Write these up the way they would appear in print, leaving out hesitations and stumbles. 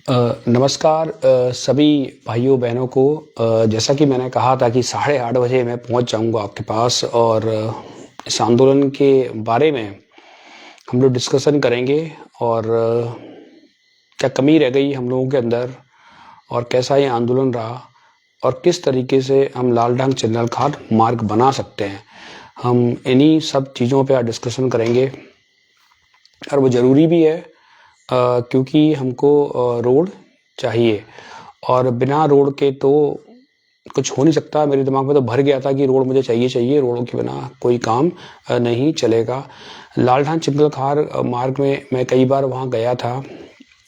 नमस्कार सभी भाइयों बहनों को। जैसा कि मैंने कहा था कि 8:30 बजे मैं पहुंच जाऊंगा आपके पास और इस आंदोलन के बारे में हम लोग डिस्कशन करेंगे और क्या कमी रह गई हम लोगों के अंदर और कैसा ये आंदोलन रहा और किस तरीके से हम लाल ढंग चिन्हल खाद मार्ग बना सकते हैं। हम इन्हीं सब चीज़ों पे आज डिस्कशन करेंगे और वो ज़रूरी भी है क्योंकि हमको रोड चाहिए और बिना रोड के तो कुछ हो नहीं सकता। मेरे दिमाग में तो भर गया था कि रोड मुझे चाहिए, रोडों के बिना कोई काम नहीं चलेगा। लालढान चिंगल खार मार्ग में मैं कई बार वहाँ गया था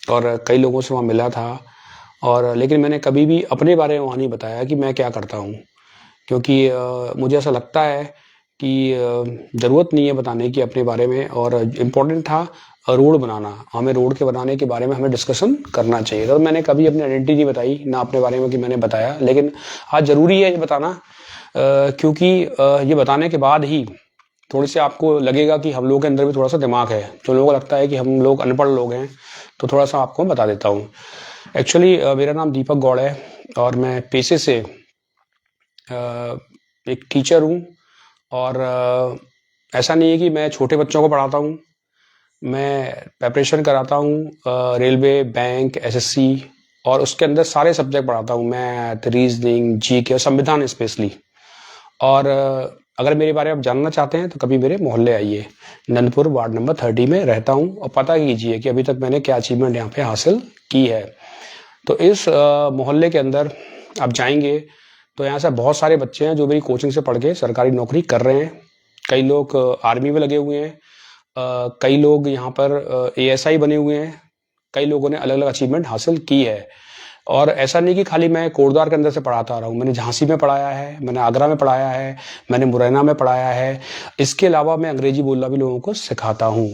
और कई लोगों से वहाँ मिला था और लेकिन मैंने कभी भी अपने बारे में वहाँ नहीं बताया कि मैं क्या करता हूँ, क्योंकि मुझे ऐसा लगता है कि ज़रूरत नहीं है बताने की अपने बारे में और इम्पोर्टेंट था रोड बनाना। हमें रोड के बनाने के बारे में हमें डिस्कशन करना चाहिए। तो मैंने कभी अपनी आइडेंटिटी नहीं बताई ना अपने बारे में कि मैंने बताया, लेकिन आज ज़रूरी है ये बताना क्योंकि ये बताने के बाद ही थोड़ी सी आपको लगेगा कि हम लोगों के अंदर भी थोड़ा सा दिमाग है। जो लोगों को लगता है कि हम लोग अनपढ़ लोग हैं, तो थोड़ा सा आपको बता देता हूँ। एक्चुअली मेरा नाम दीपक गौड़ है और मैं पेशे से एक टीचर हूँ और ऐसा नहीं है कि मैं छोटे बच्चों को पढ़ाता हूँ। मैं प्रिपरेशन कराता हूँ रेलवे, बैंक, एसएससी और उसके अंदर सारे सब्जेक्ट पढ़ाता हूँ, मैथ, रीजनिंग, जीके और संविधान स्पेशली। और अगर मेरे बारे में आप जानना चाहते हैं तो कभी मेरे मोहल्ले आइए। नंदपुर वार्ड नंबर 30 में रहता हूँ और पता कीजिए कि अभी तक मैंने क्या अचीवमेंट यहाँ पे हासिल की है। तो इस मोहल्ले के अंदर आप जाएंगे तो यहाँ से बहुत सारे बच्चे हैं जो मेरी कोचिंग से पढ़ के सरकारी नौकरी कर रहे हैं। कई लोग आर्मी में लगे हुए हैं, कई लोग यहाँ पर एएसआई बने हुए हैं, कई लोगों ने अलग अलग अचीवमेंट हासिल की है। और ऐसा नहीं कि खाली मैं कोटद्वार के अंदर से पढ़ाता रहा हूँ। मैंने झांसी में पढ़ाया है, मैंने आगरा में पढ़ाया है, मैंने मुरैना में पढ़ाया है। इसके अलावा मैं अंग्रेजी बोलना भी लोगों को सिखाता हूँ।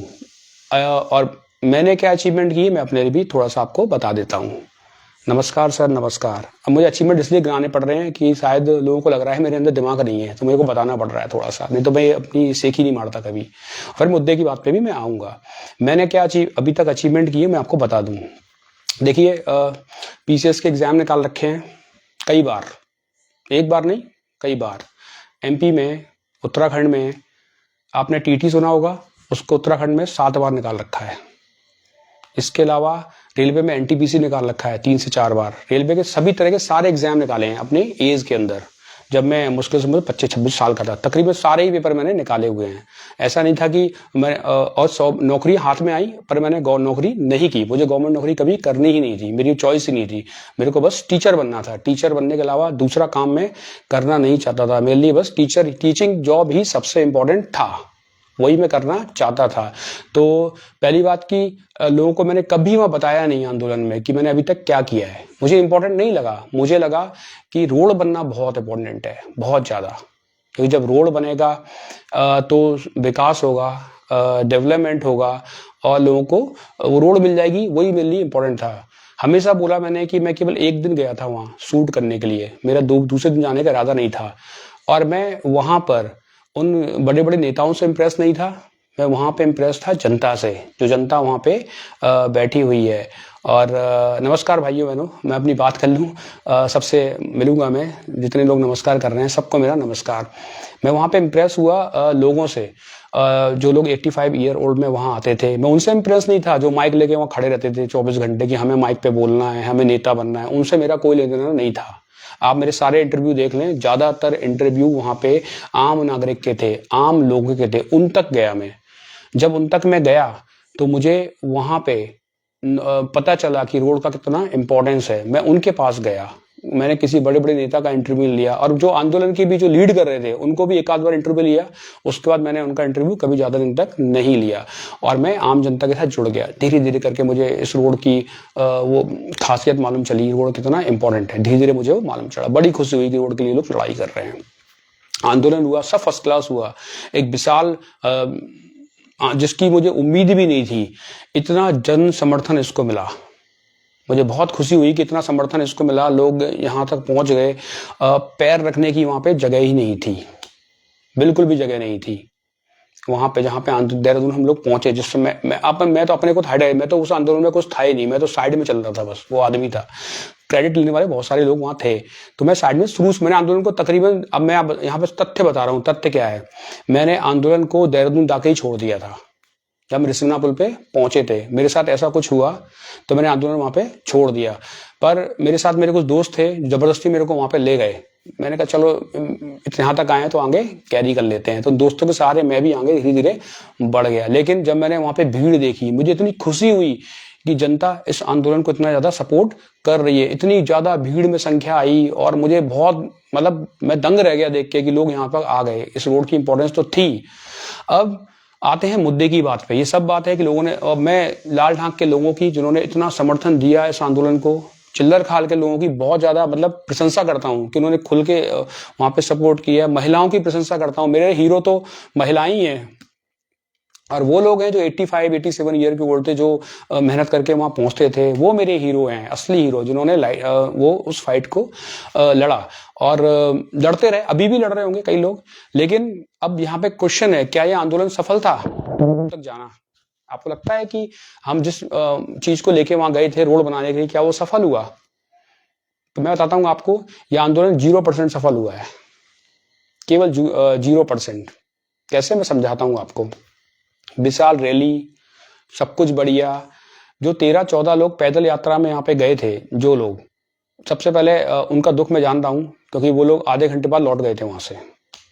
और मैंने क्या अचीवमेंट की मैं अपने लिए भी थोड़ा सा आपको बता देता हूँ। नमस्कार सर, नमस्कार। अब मुझे अचीवमेंट इसलिए गिनाने पड़ रहे हैं कि शायद लोगों को लग रहा है मेरे अंदर दिमाग नहीं है, तो मेरे को बताना पड़ रहा है थोड़ा सा, नहीं तो मैं अपनी सेख ही नहीं मारता कभी। फिर मुद्दे की बात पे भी मैं आऊँगा। मैंने क्या अभी तक अचीवमेंट किए मैं आपको बता दूँ। देखिए, पीसीएस के एग्ज़ाम निकाल रखे हैं कई बार, एक बार नहीं कई बार। एमपी में, उत्तराखंड में आपने टीटी सुना होगा, उसको उत्तराखंड में 7 बार निकाल रखा है। इसके अलावा रेलवे में एनटीपीसी निकाल रखा है 3 से 4 बार। रेलवे के सभी तरह के सारे एग्जाम निकाले हैं अपने एज के अंदर। जब मैं मुश्किल से 25-26 साल का था, तकरीबन सारे ही पेपर मैंने निकाले हुए हैं। ऐसा नहीं था कि मैं और 100 नौकरी हाथ में आई पर मैंने नौकरी नहीं की। मुझे गवर्नमेंट नौकरी कभी करनी ही नहीं थी, मेरी चॉइस ही नहीं थी। मेरे को बस टीचर बनना था। टीचर बनने के अलावा दूसरा काम मैं करना नहीं चाहता था। मेरे लिए बस टीचिंग जॉब ही सबसे इम्पोर्टेंट था, वही मैं करना चाहता था। तो पहली बात कि लोगों को मैंने कभी वहाँ बताया नहीं आंदोलन में कि मैंने अभी तक क्या किया है। मुझे इम्पोर्टेंट नहीं लगा। मुझे लगा कि रोड बनना बहुत इम्पोर्टेंट है, बहुत ज़्यादा। क्योंकि जब रोड बनेगा तो विकास होगा, डेवलपमेंट होगा और लोगों को वो रोड मिल जाएगी, वही मेरे लिए इम्पोर्टेंट था। हमेशा बोला मैंने कि मैं केवल एक दिन गया था वहाँ शूट करने के लिए, मेरा दूसरे दिन जाने का इरादा नहीं था। और मैं वहाँ पर उन बड़े बड़े नेताओं से इम्प्रेस नहीं था, मैं वहाँ पे इम्प्रेस था जनता से, जो जनता वहाँ पे बैठी हुई है। और नमस्कार भाइयों बहनों, मैं अपनी बात कर लूँ, सबसे मिलूँगा मैं। जितने लोग नमस्कार कर रहे हैं सबको मेरा नमस्कार। मैं वहाँ पे इम्प्रेस हुआ लोगों से, जो लोग 85 ईयर ओल्ड में वहाँ आते थे। मैं उनसे इम्प्रेस नहीं था जो माइक लेके वहाँ खड़े रहते थे 24 घंटे कि हमें माइक पे बोलना है, हमें नेता बनना है। उनसे मेरा कोई लेना देना नहीं था। आप मेरे सारे इंटरव्यू देख लें, ज़्यादातर इंटरव्यू वहाँ पे आम नागरिक के थे, आम लोगों के थे। उन तक गया मैं। जब उन तक मैं गया तो मुझे वहाँ पे पता चला कि रोड का कितना इम्पोर्टेंस है। मैं उनके पास गया, मैंने किसी बड़े बड़े नेता का इंटरव्यू लिया और जो आंदोलन की भी जो लीड कर रहे थे उनको भी एक आध बार इंटरव्यू लिया। उसके बाद मैंने उनका इंटरव्यू कभी ज़्यादा दिन तक नहीं लिया और मैं आम जनता के साथ जुड़ गया। धीरे धीरे करके मुझे इस रोड की वो खासियत मालूम चली, रोड कितना इंपॉर्टेंट है। धीरे धीरे मुझे वो मालूम चला। बड़ी खुशी हुई कि रोड के लिए लोग लड़ाई कर रहे हैं। आंदोलन हुआ, सब फर्स्ट क्लास हुआ। एक विशाल जिसकी मुझे उम्मीद भी नहीं थी, इतना जन समर्थन इसको मिला। मुझे बहुत खुशी हुई कि इतना समर्थन इसको मिला, लोग यहाँ तक पहुँच गए। पैर रखने की वहाँ पे जगह ही नहीं थी, बिल्कुल भी जगह नहीं थी। वहां पे जहाँ पे देहरादून हम लोग पहुंचे, जिस समय मैं तो अपने को हाइड, मैं तो उस आंदोलन में कुछ था ही नहीं, मैं तो साइड में चल रहा था, बस वो आदमी था। क्रेडिट लेने वाले बहुत सारे लोग वहां थे, तो मैं साइड में शुरू से मैंने आंदोलन को तकरीबन, अब मैं यहाँ पे तथ्य बता रहा हूँ। तथ्य क्या है, मैंने आंदोलन को देहरादून जाके ही छोड़ दिया था। जब हम रिसिंगना पुल पे पहुंचे थे, मेरे साथ ऐसा कुछ हुआ तो मैंने आंदोलन वहां पे छोड़ दिया। पर मेरे साथ मेरे कुछ दोस्त थे, जबरदस्ती मेरे को वहां पे ले गए। मैंने कहा चलो इतने यहाँ तक आए हैं तो आगे कैरी कर लेते हैं, तो दोस्तों के सहारे मैं भी आगे धीरे धीरे बढ़ गया। लेकिन जब मैंने वहां पे भीड़ देखी, मुझे इतनी खुशी हुई कि जनता इस आंदोलन को इतना ज्यादा सपोर्ट कर रही है। इतनी ज्यादा भीड़ में संख्या आई और मुझे बहुत, मतलब मैं दंग रह गया देख के कि लोग यहाँ पर आ गए। इस रोड की इंपॉर्टेंस तो थी। अब आते हैं मुद्दे की बात पे। ये सब बात है कि लोगों ने, और मैं लाल ढाक के लोगों की जिन्होंने इतना समर्थन दिया इस आंदोलन को, चिल्लर खाल के लोगों की बहुत ज्यादा मतलब प्रशंसा करता हूँ कि उन्होंने खुल के वहां पे सपोर्ट किया। महिलाओं की प्रशंसा करता हूँ, मेरे हीरो तो महिलाएं ही हैं। और वो लोग हैं जो 85-87 ईयर के ओल्ड थे, जो मेहनत करके वहां पहुंचते थे, वो मेरे हीरो हैं, असली हीरो, जिन्होंने वो उस फाइट को लड़ा और लड़ते रहे, अभी भी लड़ रहे होंगे कई लोग। लेकिन अब यहाँ पे क्वेश्चन है, क्या ये आंदोलन सफल था तक जाना? आपको लगता है कि हम जिस चीज को लेके वहां गए थे रोड बनाने के लिए, क्या वो सफल हुआ? तो मैं बताता हूँ आपको, यह आंदोलन 0% सफल हुआ है, केवल 0%। कैसे, मैं समझाता हूँ आपको। विशाल रैली, सब कुछ बढ़िया। जो 13-14 लोग पैदल यात्रा में यहाँ पे गए थे, जो लोग, सबसे पहले उनका दुख मैं जानता हूँ, क्योंकि वो लोग आधे घंटे बाद लौट गए थे वहां से।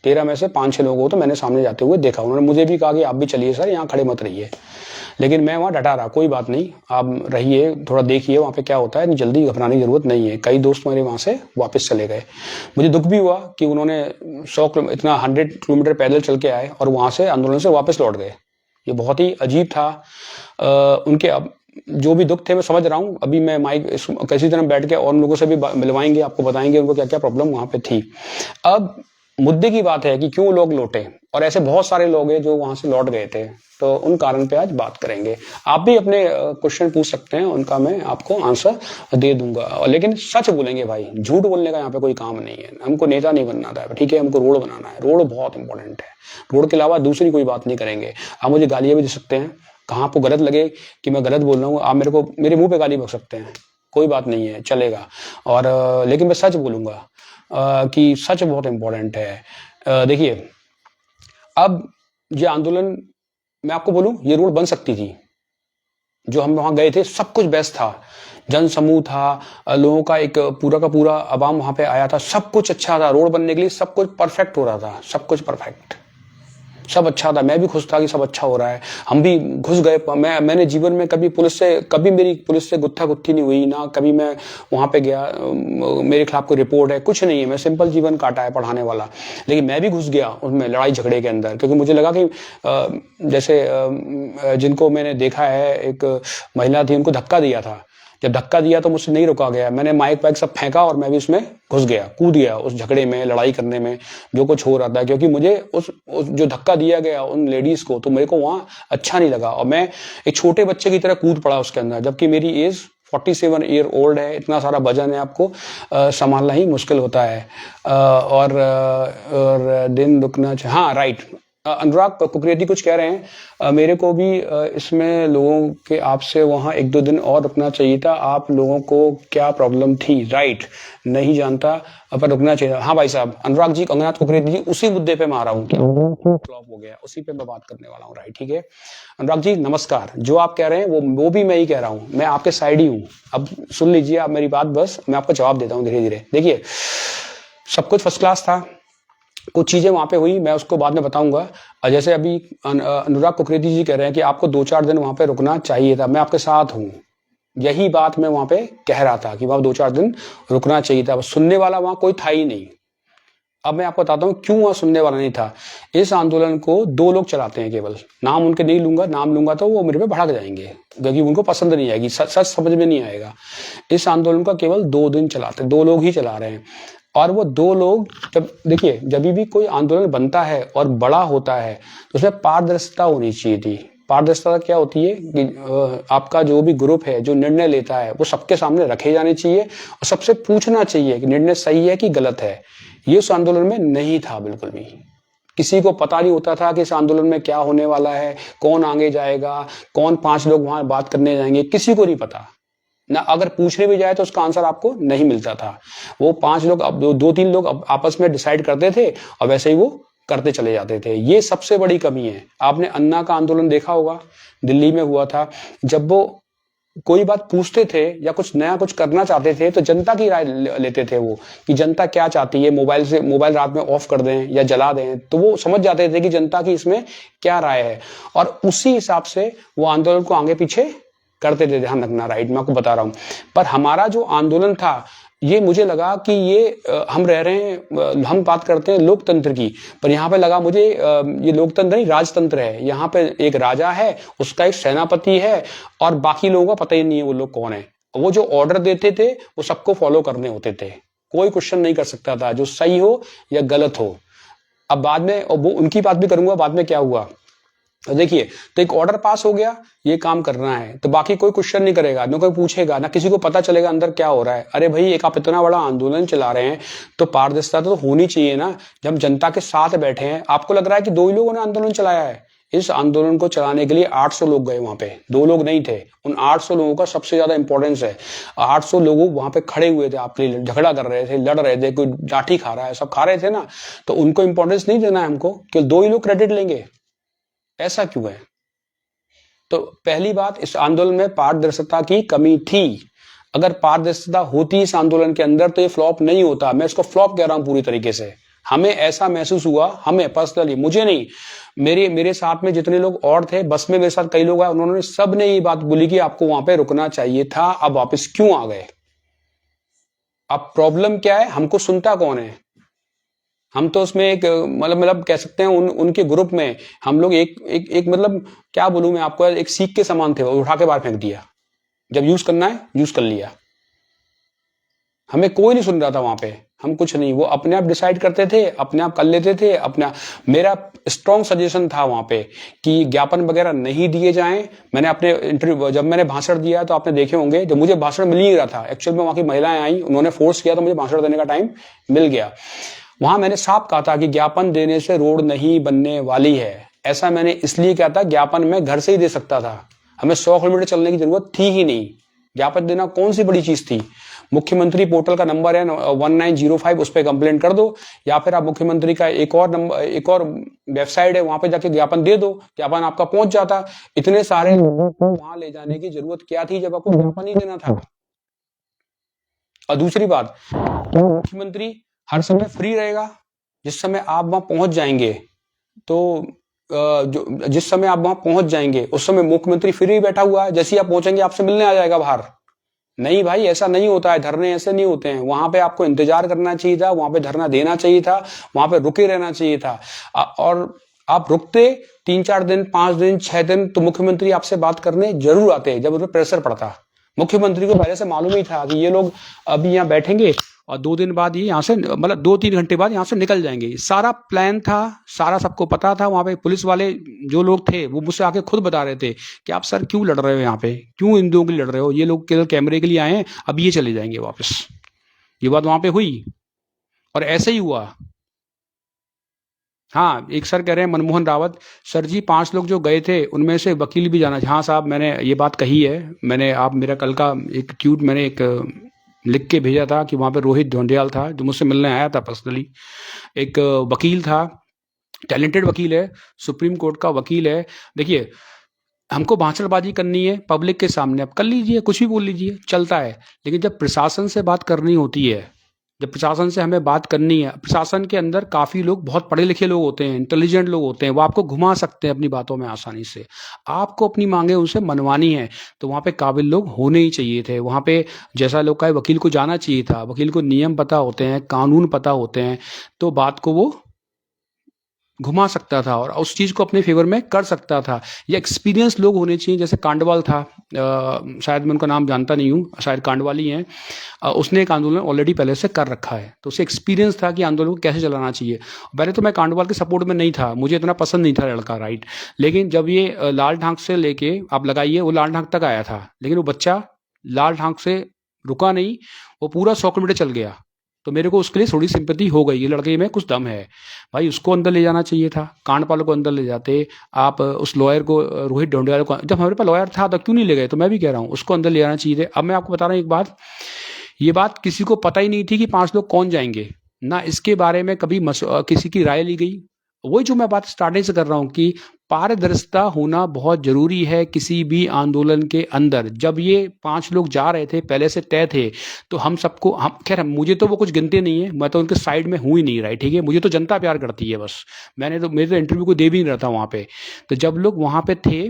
13 में से 5-6 लोगों को तो मैंने सामने जाते हुए देखा। उन्होंने मुझे भी कहा कि आप भी चलिए सर, यहाँ खड़े मत रहिए। लेकिन मैं वहां डटा रहा, कोई बात नहीं, आप रहिए, थोड़ा देखिए वहां पे क्या होता है, जल्दी घबराने की जरूरत नहीं है। कई दोस्त मेरे वहां से वापस चले गए। मुझे दुख भी हुआ कि उन्होंने 100 किलोमीटर पैदल चल के आए और वहां से आंदोलन से वापस लौट गए। ये बहुत ही अजीब था। उनके अब जो भी दुख थे मैं समझ रहा हूँ। अभी मैं माइक किसी तरह बैठ के और उन लोगों से भी मिलवाएंगे, आपको बताएंगे उनको क्या क्या प्रॉब्लम वहां पे थी। अब मुद्दे की बात है कि क्यों लोग लौटे, और ऐसे बहुत सारे लोग हैं जो वहां से लौट गए थे, तो उन कारण पे आज बात करेंगे। आप भी अपने क्वेश्चन पूछ सकते हैं, उनका मैं आपको आंसर दे दूंगा। लेकिन सच बोलेंगे भाई, झूठ बोलने का यहाँ पे कोई काम नहीं है। हमको नेता नहीं बनना था, ठीक है, हमको रोड बनाना है। रोड बहुत इंपॉर्टेंट है, रोड के अलावा दूसरी कोई बात नहीं करेंगे। आप मुझे गालियां भी दे सकते हैं, कहाँ आपको गलत लगे कि मैं गलत बोल रहा हूँ, आप मेरे मुंह पे गाली बक सकते हैं, कोई बात नहीं है, चलेगा। और लेकिन मैं सच बोलूंगा कि सच बहुत इंपॉर्टेंट है। देखिए, अब ये आंदोलन, मैं आपको बोलूं, ये रोड बन सकती थी। जो हम वहां गए थे सब कुछ बेस्ट था, जन समूह था, लोगों का एक पूरा का पूरा अवाम वहां पे आया था, सब कुछ अच्छा था। रोड बनने के लिए सब कुछ परफेक्ट हो रहा था, सब कुछ परफेक्ट, सब अच्छा था। मैं भी खुश था कि सब अच्छा हो रहा है। हम भी घुस गए। मैंने जीवन में कभी मेरी पुलिस से गुत्था गुत्थी नहीं हुई ना, कभी मैं वहां पे गया मेरे खिलाफ कोई रिपोर्ट है, कुछ नहीं है। मैं सिंपल जीवन काटा है पढ़ाने वाला। लेकिन मैं भी घुस गया उसमें लड़ाई झगड़े के अंदर, क्योंकि मुझे लगा कि जैसे जिनको मैंने देखा है, एक महिला थी, उनको धक्का दिया था। जब धक्का दिया तो मुझसे नहीं रोका गया, मैंने माइक वाइक सब फेंका और मैं भी उसमें घुस गया, कूद गया उस झगड़े में, लड़ाई करने में, जो कुछ हो रहा था। क्योंकि मुझे उस जो धक्का दिया गया उन लेडीज को, तो मेरे को वहां अच्छा नहीं लगा और मैं एक छोटे बच्चे की तरह कूद पड़ा उसके अंदर, जबकि मेरी एज 47 ईयर ओल्ड है। इतना सारा वजन है, आपको संभालना ही मुश्किल होता है। और दिन रुकना चाहिए। हाँ, राइट, अनुराग कुकरेती कुछ कह रहे हैं, मेरे को भी इसमें लोगों के आपसे वहां 1-2 दिन और रुकना चाहिए था। आप लोगों को क्या प्रॉब्लम थी? राइट, नहीं जानता पर रुकना चाहिए। हाँ भाई साहब, अनुराग जी, अंगनाथ कुकरेती जी, उसी मुद्दे पे मैं आ रहा हूँ, फ्लॉप हो गया, उसी पे मैं बात करने वाला हूँ। राइट, ठीक है अनुराग जी, नमस्कार। जो आप कह रहे हैं वो भी मैं ही कह रहा हूँ, मैं आपके साइड ही हूँ। अब सुन लीजिए आप मेरी बात, बस मैं आपको जवाब देता हूँ धीरे धीरे। देखिए, सब कुछ फर्स्ट क्लास था, कुछ चीजें वहां पे हुई, मैं उसको बाद में बताऊंगा। जैसे अभी अनुराग कुकरेती जी कह रहे हैं कि आपको 2-4 दिन वहां पे रुकना चाहिए था, मैं आपके साथ हूँ। यही बात मैं वहां पे कह रहा था कि वहां 2-4 दिन रुकना चाहिए था। सुनने वाला वहां कोई था ही नहीं। अब मैं आपको बताता हूँ क्यों वहां सुनने वाला नहीं था। इस आंदोलन को 2 लोग चलाते हैं केवल, नाम उनके नहीं लूंगा, नाम लूंगा तो वो मेरे पे भड़क जाएंगे, क्योंकि उनको पसंद नहीं आएगी, सच समझ में नहीं आएगा। इस आंदोलन का केवल 2 दिन चलाते, 2 लोग ही चला रहे हैं। और वो 2 लोग, जब देखिए, जब भी कोई आंदोलन बनता है और बड़ा होता है तो उसमें पारदर्शिता होनी चाहिए थी। पारदर्शिता क्या होती है कि आपका जो भी ग्रुप है जो निर्णय लेता है वो सबके सामने रखे जाने चाहिए और सबसे पूछना चाहिए कि निर्णय सही है कि गलत है। ये उस आंदोलन में नहीं था बिल्कुल भी। किसी को पता नहीं होता था कि इस आंदोलन में क्या होने वाला है, कौन आगे जाएगा, कौन 5 लोग वहां बात करने जाएंगे, किसी को नहीं पता ना। अगर पूछने भी जाए तो उसका आंसर आपको नहीं मिलता था। वो 5 लोग, अब 2-3 लोग आपस में डिसाइड करते थे और वैसे ही वो करते चले जाते थे। ये सबसे बड़ी कमी है। आपने अन्ना का आंदोलन देखा होगा, दिल्ली में हुआ था। जब वो कोई बात पूछते थे या कुछ नया कुछ करना चाहते थे तो जनता की राय लेते थे वो, कि जनता क्या चाहती है, मोबाइल रात में ऑफ कर दें या जला दें, तो वो समझ जाते थे कि जनता की इसमें क्या राय है और उसी हिसाब से वो आंदोलन को आगे पीछे करते थे। ध्यान रखना, राइट, मैं आपको बता रहा हूं। पर हमारा जो आंदोलन था, ये मुझे लगा कि ये हम रह रहे हैं, हम बात करते हैं लोकतंत्र की, पर यहाँ पे लगा मुझे ये लोकतंत्र नहीं, राजतंत्र है। यहाँ पे एक राजा है, उसका एक सेनापति है और बाकी लोगों का पता ही नहीं है वो लोग कौन है। वो जो ऑर्डर देते थे वो सबको फॉलो करने होते थे, कोई क्वेश्चन नहीं कर सकता था, जो सही हो या गलत हो। अब बाद में, और वो उनकी बात भी करूंगा, बाद में क्या हुआ देखिए। तो एक ऑर्डर पास हो गया, ये काम करना है, तो बाकी कोई क्वेश्चन नहीं करेगा, ना कोई पूछेगा, ना किसी को पता चलेगा अंदर क्या हो रहा है। अरे भाई, एक आप इतना बड़ा आंदोलन चला रहे हैं तो पारदर्शिता तो होनी चाहिए ना। जब जनता के साथ बैठे हैं, आपको लग रहा है कि 2 ही लोगों ने आंदोलन चलाया है। इस आंदोलन को चलाने के लिए 800 लोग गए वहां पे, 2 लोग नहीं थे। उन 800 लोगों का सबसे ज्यादा इंपॉर्टेंस है। 800 लोग वहां पे खड़े हुए थे, आपके लिए झगड़ा कर रहे थे, लड़ रहे थे, कोई लाठी खा रहा है, सब खा रहे थे ना। तो उनको इंपॉर्टेंस नहीं देना है हमको कि 2 ही लोग क्रेडिट लेंगे, ऐसा क्यों है? तो पहली बात, इस आंदोलन में पारदर्शिता की कमी थी। अगर पारदर्शिता होती इस आंदोलन के अंदर तो ये फ्लॉप नहीं होता। मैं इसको फ्लॉप कह रहा हूं पूरी तरीके से। हमें ऐसा महसूस हुआ, हमें पर्सनली, मुझे नहीं, मेरे साथ में जितने लोग और थे, बस में मेरे साथ कई लोग आए, उन्होंने सब ने ये बात बोली कि आपको वहां पे रुकना चाहिए था, अब वापस क्यों आ गए? अब प्रॉब्लम क्या है? हमको सुनता कौन है? हम तो उसमें एक मतलब कह सकते हैं उनके ग्रुप में हम लोग एक मतलब क्या बोलूं मैं आपको, एक सीख के समान थे। वो उठा के बाहर फेंक दिया, जब यूज करना है यूज कर लिया। हमें कोई नहीं सुन रहा था वहां पे, हम कुछ नहीं, वो अपने आप डिसाइड करते थे, अपने आप कर लेते थे अपना। मेरा स्ट्रॉन्ग सजेशन था वहां पे कि ज्ञापन वगैरह नहीं दिए जाएं। मैंने अपने इंटरव्यू, जब मैंने भाषण दिया तो आपने देखे होंगे, जब मुझे भाषण मिल ही रहा था, एक्चुअल में वहां की महिलाएं आई, उन्होंने फोर्स किया तो मुझे भाषण देने का टाइम मिल गया। वहां मैंने साफ कहा था कि ज्ञापन देने से रोड नहीं बनने वाली है। ऐसा मैंने इसलिए कहा था, ज्ञापन मैं घर से ही दे सकता था, हमें 100 किलोमीटर चलने की जरूरत थी ही नहीं। ज्ञापन देना कौन सी बड़ी चीज थी? मुख्यमंत्री पोर्टल का नंबर है 1905, उस पर कंप्लेंट कर दो, या फिर आप मुख्यमंत्री का एक और वेबसाइट है, वहां पे जाके ज्ञापन दे दो, ज्ञापन आपका पहुंच जाता। इतने सारे लोगों को वहां ले जाने की जरूरत क्या थी जब आपको ज्ञापन ही देना था? और दूसरी बात, मुख्यमंत्री हर समय फ्री रहेगा? जिस समय आप वहां पहुंच जाएंगे तो जो जिस समय आप वहां पहुंच जाएंगे उस समय मुख्यमंत्री फ्री बैठा हुआ है, जैसे ही आप पहुंचेंगे आपसे मिलने आ जाएगा बाहर? नहीं भाई, ऐसा नहीं होता है। धरने ऐसे नहीं होते हैं। वहां पे आपको इंतजार करना चाहिए था, वहां पे धरना देना चाहिए था, वहां पे रुके रहना चाहिए था। और आप रुकते 3-4 दिन, 5 दिन, 6 दिन, तो मुख्यमंत्री आपसे बात करने जरूर आते जब उन पर प्रेशर पड़ता। मुख्यमंत्री को पहले से मालूम ही था कि ये लोग अभी यहाँ बैठेंगे और 2 दिन बाद ये यहाँ से, मतलब 2-3 घंटे बाद यहाँ से निकल जाएंगे। सारा प्लान था, सारा सबको पता था। वहां पे पुलिस वाले जो लोग थे वो मुझसे आके खुद बता रहे थे कि आप सर क्यों लड़ रहे हो यहाँ पे, क्यों इन लोगों के लिए लड़ रहे हो, ये लोग केवल कैमरे के लिए आए हैं, अब ये चले जाएंगे वापस। ये बात वहां पे हुई और ऐसे ही हुआ। हाँ, एक सर कह रहे हैं मनमोहन रावत, सर जी 5 लोग जो गए थे उनमें से वकील भी जाना। हाँ साहब, मैंने ये बात कही है। मैंने, आप मेरा कल का एक ट्वीट मैंने एक लिख के भेजा था कि वहाँ पे रोहित ढोंडियाल था जो मुझसे मिलने आया था पर्सनली। एक वकील था, टैलेंटेड वकील है, सुप्रीम कोर्ट का वकील है। देखिए, हमको भाषणबाजी करनी है पब्लिक के सामने, आप कर लीजिए, कुछ भी बोल लीजिए, चलता है। लेकिन जब प्रशासन से बात करनी होती है, जब प्रशासन से हमें बात करनी है, प्रशासन के अंदर काफ़ी लोग बहुत पढ़े लिखे लोग होते हैं, इंटेलिजेंट लोग होते हैं, वो आपको घुमा सकते हैं अपनी बातों में आसानी से। आपको अपनी मांगे उनसे मनवानी है तो वहाँ पे काबिल लोग होने ही चाहिए थे। वहाँ पे जैसा लोग का है, वकील को जाना चाहिए था। वकील को नियम पता होते हैं, कानून पता होते हैं, तो बात को वो घुमा सकता था और उस चीज़ को अपने फेवर में कर सकता था। ये एक्सपीरियंस लोग होने चाहिए। जैसे कांडवाल था, शायद मैं उनका नाम जानता नहीं हूँ, शायद कांडवाल ही हैं। उसने एक आंदोलन ऑलरेडी पहले से कर रखा है, तो उसे एक्सपीरियंस था कि आंदोलन को कैसे चलाना चाहिए। पहले तो मैं कांडवाल के सपोर्ट में नहीं था, मुझे इतना पसंद नहीं था लड़का, राइट। लेकिन जब ये लाल ढांक से लेके आप लगाइए, वो लाल ढांक तक आया था, लेकिन वो बच्चा लाल ढांक से रुका नहीं, वो पूरा 100 किलोमीटर चल गया। तो मेरे को उसके लिए थोड़ी सिंपैथी हो गई, ये लड़के में कुछ दम है भाई, उसको अंदर ले जाना चाहिए था, कांडपाल को अंदर ले जाते। आप उस लॉयर को, रोहित ढोंडियाल को, जब हमारे पास लॉयर था तो क्यों नहीं ले गए? तो मैं भी कह रहा हूँ उसको अंदर ले जाना चाहिए थे। अब मैं आपको बता रहा हूँ एक बात, ये बात किसी को पता ही नहीं थी कि 5 लोग कौन जाएंगे, ना इसके बारे में कभी किसी की राय ली गई। वही जो मैं बात स्टार्टिंग से कर रहा हूँ कि पारदर्शिता होना बहुत जरूरी है किसी भी आंदोलन के अंदर। जब ये 5 लोग जा रहे थे, पहले से तय थे, तो हम सबको, हम खैर मुझे तो वो कुछ गिनते नहीं है, मैं तो उनके साइड में हूँ ही नहीं, राइट, ठीक है, मुझे तो जनता प्यार करती है बस। मैंने तो, मेरे तो इंटरव्यू को दे भी नहीं रहा था वहाँ पे। तो जब लोग वहाँ पे थे,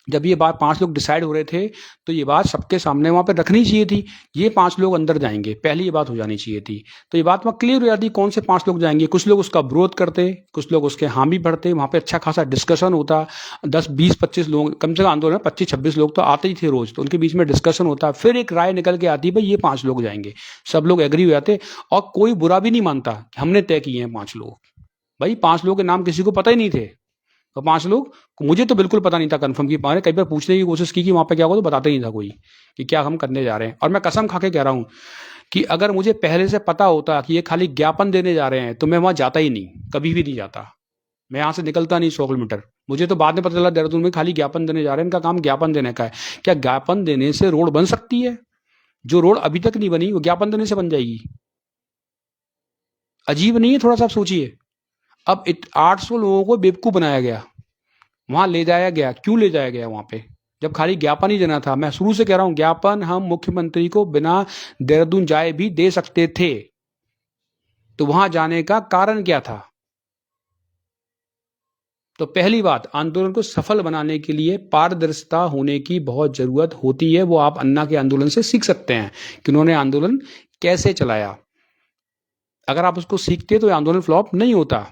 जब ये बात 5 लोग डिसाइड हो रहे थे, तो ये बात सबके सामने वहाँ पे रखनी चाहिए थी, ये 5 लोग अंदर जाएंगे, पहली ये बात हो जानी चाहिए थी। तो ये बात वहाँ क्लियर हो जाती कौन से 5 लोग जाएंगे। कुछ लोग उसका विरोध करते, कुछ लोग उसके हामी भरते, वहाँ पे अच्छा खासा डिस्कशन होता, 10 20 25 लोग, कम से कम आंदोलन में 25 26 लोग तो आते ही थे रोज, तो उनके बीच में डिस्कशन होता, फिर एक राय निकल के आती, भाई ये 5 लोग जाएंगे, सब लोग एग्री हो जाते, और कोई बुरा भी नहीं मानता, हमने तय किए हैं 5 लोग। भाई 5 लोगों के नाम किसी को पता ही नहीं थे, तो 5 लोग, मुझे तो बिल्कुल पता नहीं था कंफर्म की, मैंने कई बार पूछने की कोशिश की कि वहां पे क्या होगा, तो बताते नहीं था कोई कि क्या हम करने जा रहे हैं। और मैं कसम खा के कह रहा हूं कि अगर मुझे पहले से पता होता कि ये खाली ज्ञापन देने जा रहे हैं, तो मैं वहां जाता ही नहीं, कभी भी नहीं जाता, मैं यहाँ से निकलता नहीं 100 किलोमीटर। मुझे तो बाद में पता चला देहरादून में खाली ज्ञापन देने जा रहे हैं, इनका काम ज्ञापन देने का है। क्या ज्ञापन देने से रोड बन सकती है? जो रोड अभी तक नहीं बनी वो ज्ञापन देने से बन जाएगी? अजीब नहीं है? थोड़ा सा आप सोचिए। अब 800 लोगों को बेवकूफ बनाया गया, वहां ले जाया गया, क्यों ले जाया गया वहां पे, जब खाली ज्ञापन ही देना था। मैं शुरू से कह रहा हूं, ज्ञापन हम मुख्यमंत्री को बिना देहरादून जाए भी दे सकते थे, तो वहां जाने का कारण क्या था? तो पहली बात, आंदोलन को सफल बनाने के लिए पारदर्शिता होने की बहुत जरूरत होती है। वो आप अन्ना के आंदोलन से सीख सकते हैं कि उन्होंने आंदोलन कैसे चलाया। अगर आप उसको सीखते तो आंदोलन फ्लॉप नहीं होता।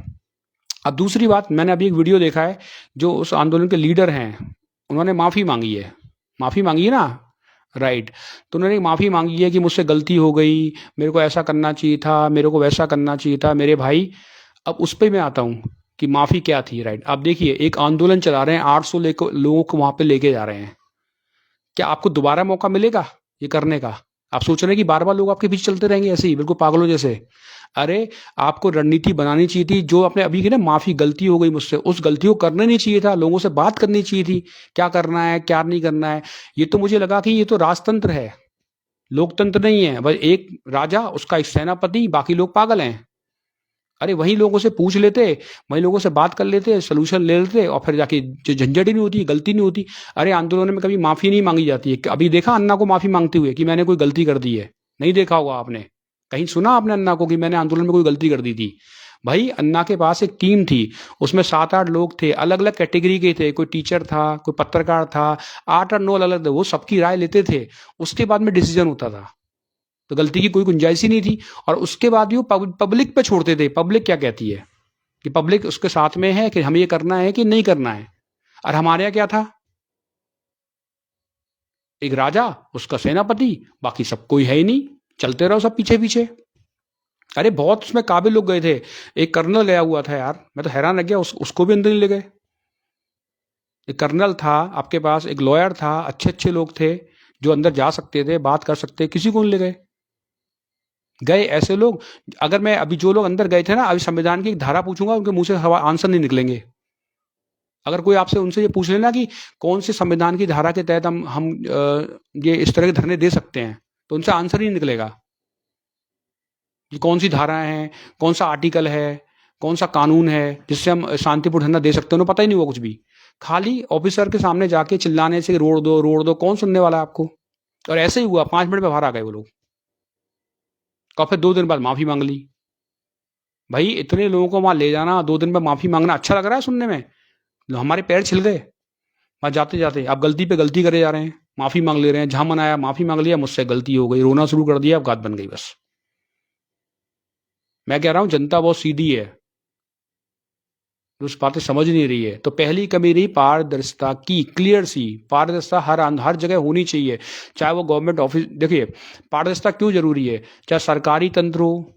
अब दूसरी बात, मैंने अभी एक वीडियो देखा है, जो उस आंदोलन के लीडर हैं, उन्होंने माफ़ी मांगी है, माफ़ी मांगी है ना, राइट। तो उन्होंने माफ़ी मांगी है कि मुझसे गलती हो गई, मेरे को ऐसा करना चाहिए था, मेरे को वैसा करना चाहिए था, मेरे भाई। अब उस पर मैं आता हूँ कि माफ़ी क्या थी, राइट। आप देखिए, एक आंदोलन चला रहे हैं, 800 लोगों को वहां पे लेके जा रहे हैं, क्या आपको दोबारा मौका मिलेगा ये करने का? आप सोच रहे हैं कि बार बार लोग आपके पीछे चलते रहेंगे ऐसे ही बिल्कुल पागलों जैसे? अरे आपको रणनीति बनानी चाहिए थी, जो आपने अभी की ना, माफी, गलती हो गई मुझसे, उस गलती को करना नहीं चाहिए था, लोगों से बात करनी चाहिए थी, क्या करना है क्या नहीं करना है। ये तो मुझे लगा कि ये तो राजतंत्र है, लोकतंत्र नहीं है। बस एक राजा, उसका एक सेनापति, बाकी लोग पागल हैं। अरे वही लोगों से पूछ लेते, वही लोगों से बात कर लेते, सोल्यूशन ले लेते, और फिर जाके जो झंझट ही नहीं होती, गलती नहीं होती। अरे आंदोलन में कभी माफी नहीं मांगी जाती है? अभी देखा अन्ना को माफी मांगते हुए कि मैंने कोई गलती कर दी है? नहीं देखा होगा आपने, कहीं सुना आपने अन्ना को कि मैंने आंदोलन में कोई गलती कर दी थी? भाई अन्ना के पास एक टीम थी, उसमें 7 8 लोग थे, अलग अलग कैटेगरी के थे, कोई टीचर था, कोई पत्रकार था, 8 और 9 अलग अलग थे, वो सबकी राय लेते थे, उसके बाद में डिसीजन होता था। तो गलती की कोई गुंजाइश ही नहीं थी। और उसके बाद भी वो पब्लिक पे छोड़ते थे, पब्लिक क्या कहती है, कि पब्लिक उसके साथ में है कि हमें ये करना है कि नहीं करना है। और हमारे यहाँ क्या था, एक राजा, उसका सेनापति, बाकी सब कोई है ही नहीं, चलते रहो सब पीछे पीछे। अरे बहुत उसमें काबिल लोग गए थे, एक कर्नल गया हुआ था यार, मैं तो हैरान रह गया, उसको भी अंदर नहीं ले गए। एक कर्नल था आपके पास, एक लॉयर था, अच्छे अच्छे लोग थे जो अंदर जा सकते थे, बात कर सकते, किसी को नहीं ले गए। गए ऐसे लोग, अगर मैं अभी जो लोग अंदर गए थे ना, अभी संविधान की एक धारा पूछूंगा, उनके मुंह से आंसर नहीं निकलेंगे। अगर कोई आपसे उनसे ये पूछ लेना कि कौन से संविधान की धारा के तहत हम ये इस तरह के धरने दे सकते हैं, तो उनसे आंसर ही निकलेगा कि कौन सी धारा है, कौन सा आर्टिकल है, कौन सा कानून है जिससे हम शांतिपूर्ण धरना दे सकते हैं, उन्हें पता ही नहीं हुआ कुछ भी। खाली ऑफिसर के सामने जाके चिल्लाने से रोड दो, कौन सुनने वाला है आपको? और ऐसे ही हुआ, 5 मिनट में बाहर आ गए वो लोग, और फिर 2 दिन बाद माफी मांग ली। भाई इतने लोगों को वहां ले जाना, 2 दिन में माफी मांगना अच्छा लग रहा है सुनने में? हमारे पैर छिल गए वहां जाते जाते। आप गलती पे गलती करे जा रहे हैं, माफी मांग ले रहे हैं, जहां मनाया माफी मांग लिया, मुझसे गलती हो गई, रोना शुरू कर दिया, अब बात बन गई बस। मैं कह रहा हूं जनता बहुत सीधी है, उस बातें समझ नहीं रही है। तो पहली कमी रही पारदर्शिता की, क्लियर सी पारदर्शिता हर जगह होनी चाहिए, चाहे वो गवर्नमेंट ऑफिस। देखिए पारदर्शिता क्यों जरूरी है, चाहे सरकारी तंत्र हो,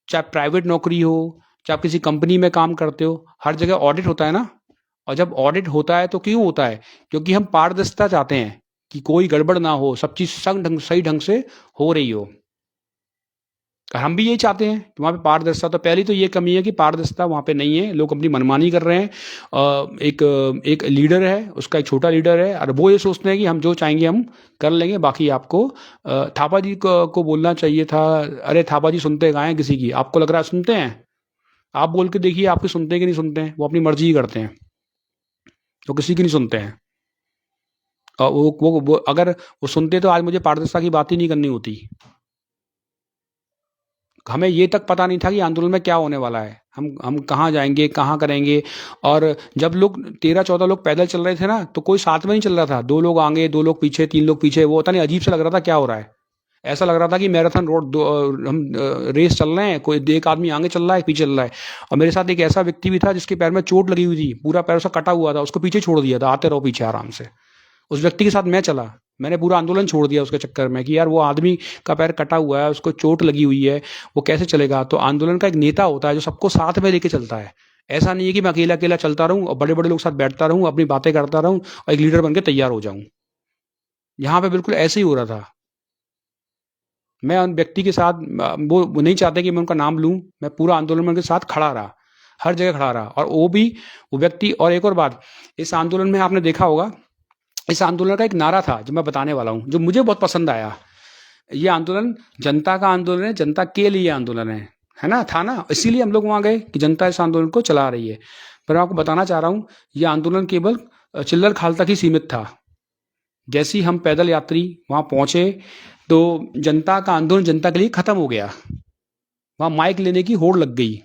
चाहे प्राइवेट नौकरी हो, चाहे आप किसी कंपनी में काम करते हो, हर जगह ऑडिट होता है ना। और जब ऑडिट होता है तो क्यों होता है? क्योंकि हम पारदर्शिता चाहते हैं कि कोई गड़बड़ ना हो, सब चीज सही ढंग से हो रही हो। हम भी यही चाहते हैं कि वहाँ पे पारदर्शिता, तो पहली तो ये कमी है कि पारदर्शिता वहाँ पे नहीं है, लोग अपनी मनमानी कर रहे हैं। एक लीडर है, उसका एक छोटा लीडर है, और वो ये सोचते हैं कि हम जो चाहेंगे हम कर लेंगे, बाकी आपको थापा जी को बोलना चाहिए था। अरे थापा जी सुनते कहाँ हैं किसी की? आपको लग रहा है सुनते हैं? आप बोल के देखिए, आपके सुनते हैं कि नहीं सुनते हैं? वो अपनी मर्जी ही करते हैं, तो किसी की नहीं सुनते हैं। और वो अगर वो सुनते तो आज मुझे पारदर्शिता की बात ही नहीं करनी होती। हमें ये तक पता नहीं था कि आंदोलन में क्या होने वाला है, हम कहाँ जाएंगे, कहाँ करेंगे। और जब लोग 13-14 लोग पैदल चल रहे थे ना, तो कोई साथ में नहीं चल रहा था, 2 लोग आगे 2 लोग पीछे, 3 लोग पीछे, वो पता नहीं अजीब सा लग रहा था क्या हो रहा है। ऐसा लग रहा था कि मैराथन रोड हम रेस चल रहे हैं, कोई एक आदमी आगे चल रहा है, पीछे चल रहा है। और मेरे साथ एक ऐसा व्यक्ति भी था जिसके पैर में चोट लगी हुई थी, पूरा पैर उसका कटा हुआ था, उसको पीछे छोड़ दिया था, आते रहो पीछे आराम से। उस व्यक्ति के साथ मैं चला, मैंने पूरा आंदोलन छोड़ दिया उसके चक्कर में कि यार वो आदमी का पैर कटा हुआ है, उसको चोट लगी हुई है, वो कैसे चलेगा। तो आंदोलन का एक नेता होता है जो सबको साथ में लेके चलता है। ऐसा नहीं है कि मैं अकेला अकेला चलता रहूं और बड़े बड़े लोग साथ बैठता रहूं, अपनी बातें करता रहूं और एक लीडर बन के तैयार हो जाऊं। यहाँ पे बिल्कुल ऐसे ही हो रहा था। मैं उन व्यक्ति के साथ, वो नहीं चाहते कि मैं उनका नाम लूं, मैं पूरा आंदोलन में उनके साथ खड़ा रहा, हर जगह खड़ा रहा। और वो भी वो व्यक्ति, और एक और बात, इस आंदोलन में आपने देखा होगा, इस आंदोलन का एक नारा था जो मैं बताने वाला हूँ, जो मुझे बहुत पसंद आया। ये आंदोलन जनता का आंदोलन है, जनता के लिए आंदोलन है ना, था ना, इसीलिए हम लोग वहाँ गए कि जनता इस आंदोलन को चला रही है। पर मैं आपको बताना चाह रहा हूँ, ये आंदोलन केवल चिल्लर खाल तक ही सीमित था। जैसे ही हम पैदल यात्री वहाँ पहुँचे, तो जनता का आंदोलन जनता के लिए खत्म हो गया। वहाँ माइक लेने की होड़ लग गई।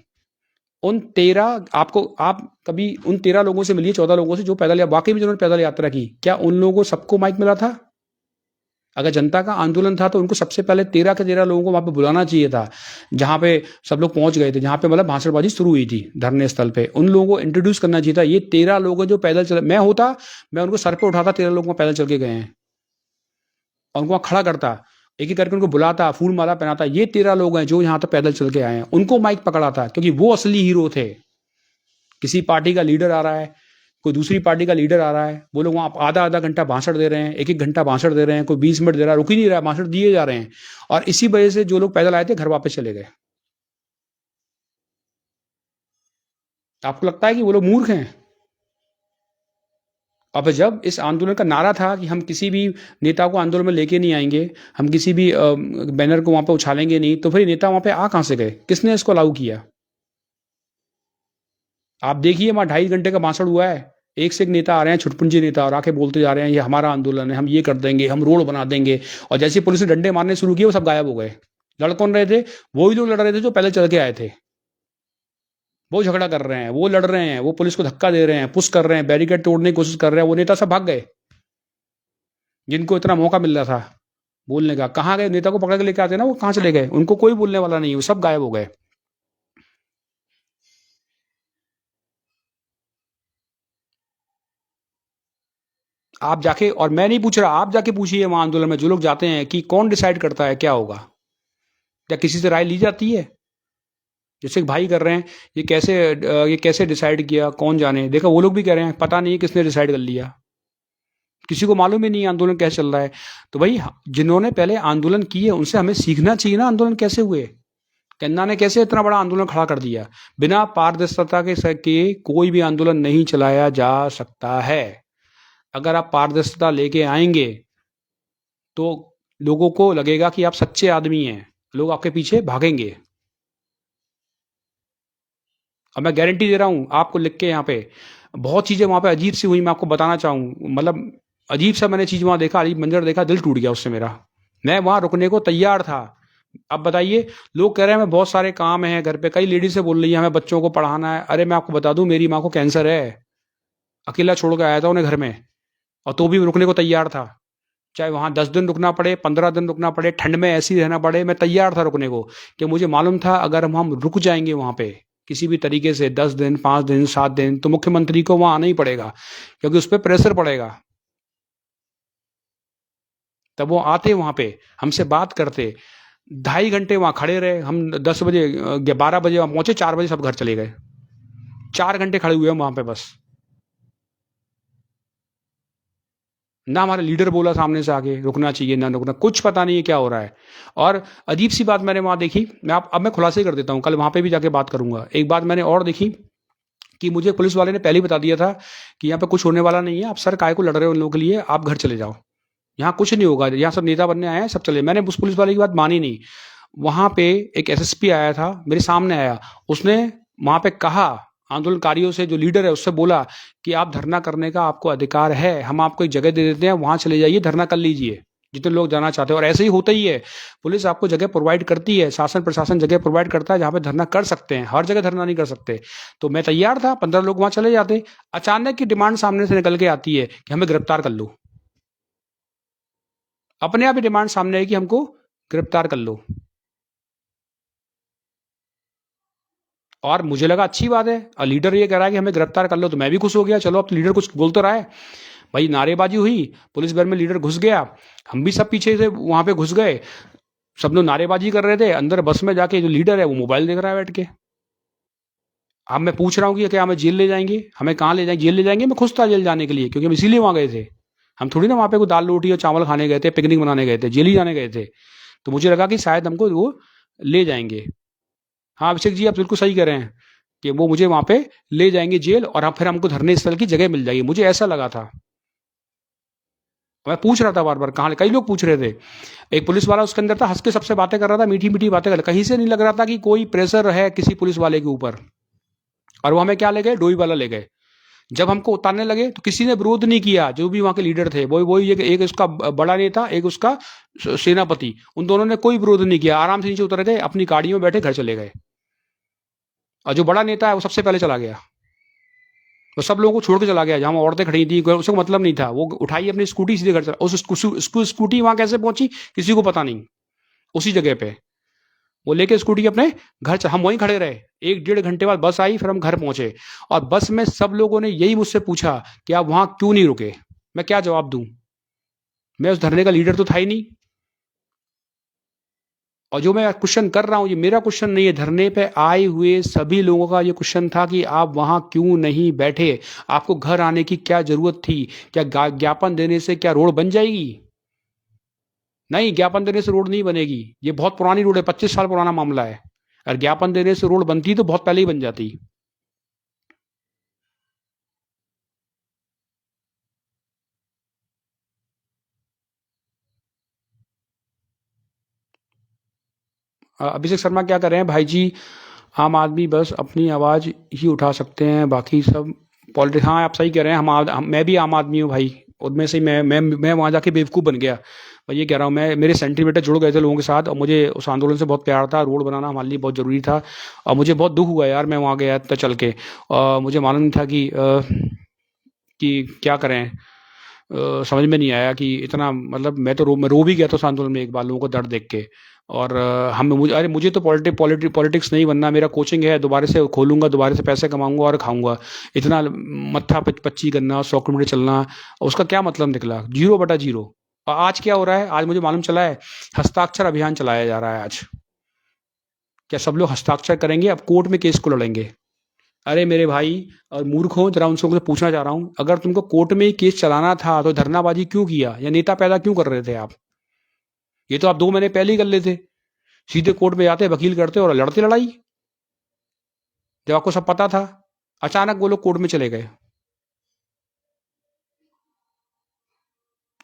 उन 13, आपको, आप कभी उन 13 लोगों से मिलिए, 14 लोगों से जो पैदल, या वाकई में जिन्होंने पैदल यात्रा की, क्या उन लोगों को सबको माइक मिला था? अगर जनता का आंदोलन था तो उनको सबसे पहले 13 के 13 लोगों को वहां पे बुलाना चाहिए था, जहां पे सब लोग पहुंच गए थे, जहां पे मतलब भाषणबाजी शुरू हुई थी धरने स्थल पे। उन लोगों को इंट्रोड्यूस करना चाहिए था। ये 13 लोग जो पैदल चले, मैं होता, मैं उनको सर पे उठाता, 13 लोग पैदल चल के गए हैं, और उनको वहां खड़ा करता, एक एक करके उनको बुलाता, फूल माला पहनाता, ये 13 लोग हैं जो यहाँ तक पैदल चल के आए हैं, उनको माइक पकड़ाता, क्योंकि वो असली हीरो थे। किसी पार्टी का लीडर आ रहा है, कोई दूसरी पार्टी का लीडर आ रहा है, वो लोग वहाँ आधा आधा घंटा भाषण दे रहे हैं, एक एक घंटा भाषण दे रहे हैं, कोई 20 मिनट दे रहा है, रुक ही नहीं रहा है, भाषण दिए जा रहे हैं। और इसी वजह से जो लोग पैदल आए थे घर वापस चले गए। आपको लगता है कि वो लोग मूर्ख हैं? अब जब इस आंदोलन का नारा था कि हम किसी भी नेता को आंदोलन में लेके नहीं आएंगे, हम किसी भी बैनर को वहां पे उछालेंगे नहीं, तो फिर नेता वहां पे आ कहां से गए? किसने इसको अलाउ किया? आप देखिए, वहां 2.5 घंटे का भाषण हुआ है, एक से एक नेता आ रहे हैं, छुटपुंजी नेता, और आके बोलते जा रहे हैं ये हमारा आंदोलन है, हम ये कर देंगे, हम रोड बना देंगे। और जैसे पुलिस ने डंडे मारने शुरू किए, वो सब गायब हो गए। लड़ कौन रहे थे? वही लोग लड़ रहे थे जो पहले चल के आए थे। वो झगड़ा कर रहे हैं, वो लड़ रहे हैं, वो पुलिस को धक्का दे रहे हैं, पुश कर रहे हैं, बैरिकेड तोड़ने की कोशिश कर रहे हैं। वो नेता सब भाग गए, जिनको इतना मौका मिल रहा था बोलने का। कहाँ गए? नेता को पकड़ के लेके आते ना, वो कहाँ चले गए? उनको कोई बोलने वाला नहीं, वो सब गायब हो गए। आप जाके, और मैं नहीं पूछ रहा, आप जाके पूछिए वहां आंदोलन में जो लोग जाते हैं कि कौन डिसाइड करता है क्या होगा? क्या किसी से राय ली जाती है? जैसे भाई कर रहे हैं, ये कैसे डिसाइड किया, कौन जाने? देखा, वो लोग भी कह रहे हैं पता नहीं किसने डिसाइड कर लिया, किसी को मालूम ही नहीं आंदोलन कैसे चल रहा है। तो भाई, जिन्होंने पहले आंदोलन किए उनसे हमें सीखना चाहिए ना, आंदोलन कैसे हुए, कन्ना ने कैसे इतना बड़ा आंदोलन खड़ा कर दिया। बिना पारदर्शिता के कोई भी आंदोलन नहीं चलाया जा सकता है। अगर आप पारदर्शिता लेके आएंगे तो लोगों को लगेगा कि आप सच्चे आदमी हैं, लोग आपके पीछे भागेंगे। अब मैं गारंटी दे रहा हूं आपको, लिख के यहाँ पे बहुत चीजें वहां पे अजीब सी हुई, मैं आपको बताना चाहूँ, मतलब अजीब सा मैंने चीज वहां देखा, अजीब मंजर देखा, दिल टूट गया उससे मेरा। मैं वहां रुकने को तैयार था। अब बताइए, लोग कह रहे हैं मैं बहुत सारे काम है घर पे, कई लेडीज से बोल रही है हमें बच्चों को पढ़ाना है। अरे मैं आपको बता दूं, मेरी माँ को कैंसर है, अकेला छोड़ के आया था उन्हें घर में, और तो भी रुकने को तैयार था। चाहे वहां 10 दिन रुकना पड़े, 15 दिन रुकना पड़े, ठंड में ऐसे ही रहना पड़े, मैं तैयार था रुकने को। कि मुझे मालूम था अगर हम रुक जाएंगे वहां पे किसी भी तरीके से 10 दिन, 5 दिन, 7 दिन, तो मुख्यमंत्री को वहां आना ही पड़ेगा, क्योंकि उस पर प्रेशर पड़ेगा। तब वो आते वहां पे, हमसे बात करते, 2.5 घंटे वहां खड़े रहे हम। 10 बजे, 12 बजे वहां पहुंचे, 4 बजे सब घर चले गए। 4 घंटे खड़े हुए हम वहां पे बस। ना हमारा लीडर बोला सामने से आके रुकना चाहिए ना रुकना, कुछ पता नहीं है क्या हो रहा है। और अजीब सी बात मैंने वहाँ देखी, अब मैं खुलासे कर देता हूँ, कल वहाँ पे भी जाके बात करूंगा। एक बात मैंने और देखी कि मुझे पुलिस वाले ने पहले ही बता दिया था कि यहाँ पे कुछ होने वाला नहीं है, आप सर काय को लड़ रहे हो उन लोगों के लिए, आप घर चले जाओ, यहाँ कुछ नहीं होगा, यहाँ सब नेता बनने आए हैं, सब चले। मैंने उस पुलिस वाले की बात मानी नहीं। वहां पे एक एसएसपी आया था, मेरे सामने आया, उसने वहां पे कहा आंदोलनकारियों से, जो लीडर है उससे बोला कि आप धरना करने का आपको अधिकार है, हम आपको एक जगह दे देते हैं, वहां चले जाइए, धरना कर लीजिए जितने लोग जाना चाहते हैं। और ऐसे ही होता ही है, पुलिस आपको जगह प्रोवाइड करती है, शासन प्रशासन जगह प्रोवाइड करता है जहां पे धरना कर सकते हैं, हर जगह धरना नहीं कर सकते। तो मैं तैयार था, 15 लोग वहां चले जाते। अचानक की डिमांड सामने से निकल के आती है कि हमें गिरफ्तार कर लो। अपने आप ही डिमांड सामने है कि हमको गिरफ्तार कर लो। और मुझे लगा अच्छी बात है, और लीडर ये कह रहा है कि हमें गिरफ्तार कर लो, तो मैं भी खुश हो गया, चलो अब तो लीडर कुछ बोल तो रहा है। भाई नारेबाजी हुई, पुलिस बल में लीडर घुस गया, हम भी सब पीछे से वहां पे घुस गए, सब लोग नारेबाजी कर रहे थे। अंदर बस में जाके जो लीडर है वो मोबाइल देख रहा है बैठ के। अब मैं पूछ रहा हूँ कि क्या हमें जेल ले जाएंगे, हमें कहाँ ले जाएंगे, जेल ले जाएंगे। मैं खुश था जेल जाने के लिए, क्योंकि हम इसीलिए वहां गए थे। हम थोड़ी ना वहां पे कोई दाल रोटी और चावल खाने गए थे, पिकनिक मनाने गए थे, जेल ही जाने गए थे। तो मुझे लगा कि शायद हमको वो ले जाएंगे। हाँ अभिषेक जी, आप बिल्कुल सही कह रहे हैं कि वो मुझे वहां पे ले जाएंगे जेल, और अब फिर हमको धरने स्थल की जगह मिल जाएगी, मुझे ऐसा लगा था। मैं पूछ रहा था बार बार कहाँ, कई लोग पूछ रहे थे। एक पुलिस वाला उसके अंदर था, हंस के सबसे बातें कर रहा था, मीठी मीठी बातें कर रहा था, कहीं से नहीं लग रहा था कि कोई प्रेशर है किसी पुलिस वाले के ऊपर। और वो हमें क्या ले गए, डोई वाला ले गए। जब हमको उतारने लगे तो किसी ने विरोध नहीं किया, जो भी वहां के लीडर थे, वही वही एक उसका बड़ा नेता, एक उसका सेनापति, उन दोनों ने कोई विरोध नहीं किया, आराम से नीचे उतर गए, अपनी गाड़ियों में बैठे घर चले गए। और जो बड़ा नेता है वो सबसे पहले चला गया, वो सब लोगों को छोड़ के चला गया। जहां औरतें खड़ी थी उसको मतलब नहीं था, वो उठाई अपनी स्कूटी सीधे घर चला। उस स्कूटी वहां कैसे पहुंची किसी को पता नहीं। उसी जगह पे वो लेके स्कूटी अपने घर हम वहीं खड़े रहे। 1-1.5 घंटे बाद बस आई, फिर हम घर पहुंचे। और बस में सब लोगों ने यही मुझसे पूछा कि आप वहां क्यों नहीं रुके। मैं क्या जवाब दूं, मैं उस धरने का लीडर तो था ही नहीं। और जो मैं क्वेश्चन कर रहा हूं, ये मेरा क्वेश्चन नहीं है, धरने पे आए हुए सभी लोगों का ये क्वेश्चन था कि आप वहां क्यों नहीं बैठे, आपको घर आने की क्या जरूरत थी, क्या ज्ञापन देने से क्या रोड बन जाएगी। नहीं, ज्ञापन देने से रोड नहीं बनेगी, ये बहुत पुरानी रोड है, 25 साल पुराना मामला है। अगर ज्ञापन देने से रोड बनती तो बहुत पहले ही बन जाती। अभिषेक शर्मा क्या कर रहे हैं भाई जी, आम आदमी बस अपनी आवाज़ ही उठा सकते हैं, बाकी सब पॉलिटिक्स। हाँ आप सही कह रहे हैं, मैं भी आम आदमी हूँ भाई, उनमें से मैं वहाँ जाके बेवकूफ़ बन गया। मैं ये कह रहा हूँ, मेरे सेंटीमीटर जुड़ गए थे लोगों के साथ, और मुझे उस आंदोलन से बहुत प्यार था, रोड बनाना हमारे लिए बहुत ज़रूरी था। और मुझे बहुत दुख हुआ यार, मैं वहाँ गया था चल के, और मुझे मालूम नहीं था कि क्या करें। समझ में नहीं आया कि इतना, मतलब मैं रो भी गया था उस आंदोलन में एक बार, लोगों को दर्द देख के। और मुझे तो पॉलिटिक्स नहीं बनना, मेरा कोचिंग है, दोबारा से खोलूंगा, दोबारा से पैसे कमाऊंगा और खाऊंगा। इतना मत्था पच्ची करना, 100 किलोमीटर चलना, उसका क्या मतलब निकला, 0/0। और आज क्या हो रहा है, आज मुझे मालूम चला है हस्ताक्षर अभियान चलाया जा रहा है आज। क्या सब लोग हस्ताक्षर करेंगे, अब कोर्ट में केस को लड़ेंगे। अरे मेरे भाई और मूर्ख हो, जरा उनसे मुझे पूछना चाह रहा हूं, अगर तुमको कोर्ट में ही केस चलाना था तो धरनाबाजी क्यों किया, या नेता पैदा क्यों कर रहे थे आप। ये तो आप 2 महीने पहले ही कर लेते, सीधे कोर्ट में जाते, वकील करते और लड़ते लड़ाई, जब आपको सब पता था। अचानक वो लोग कोर्ट में चले गए।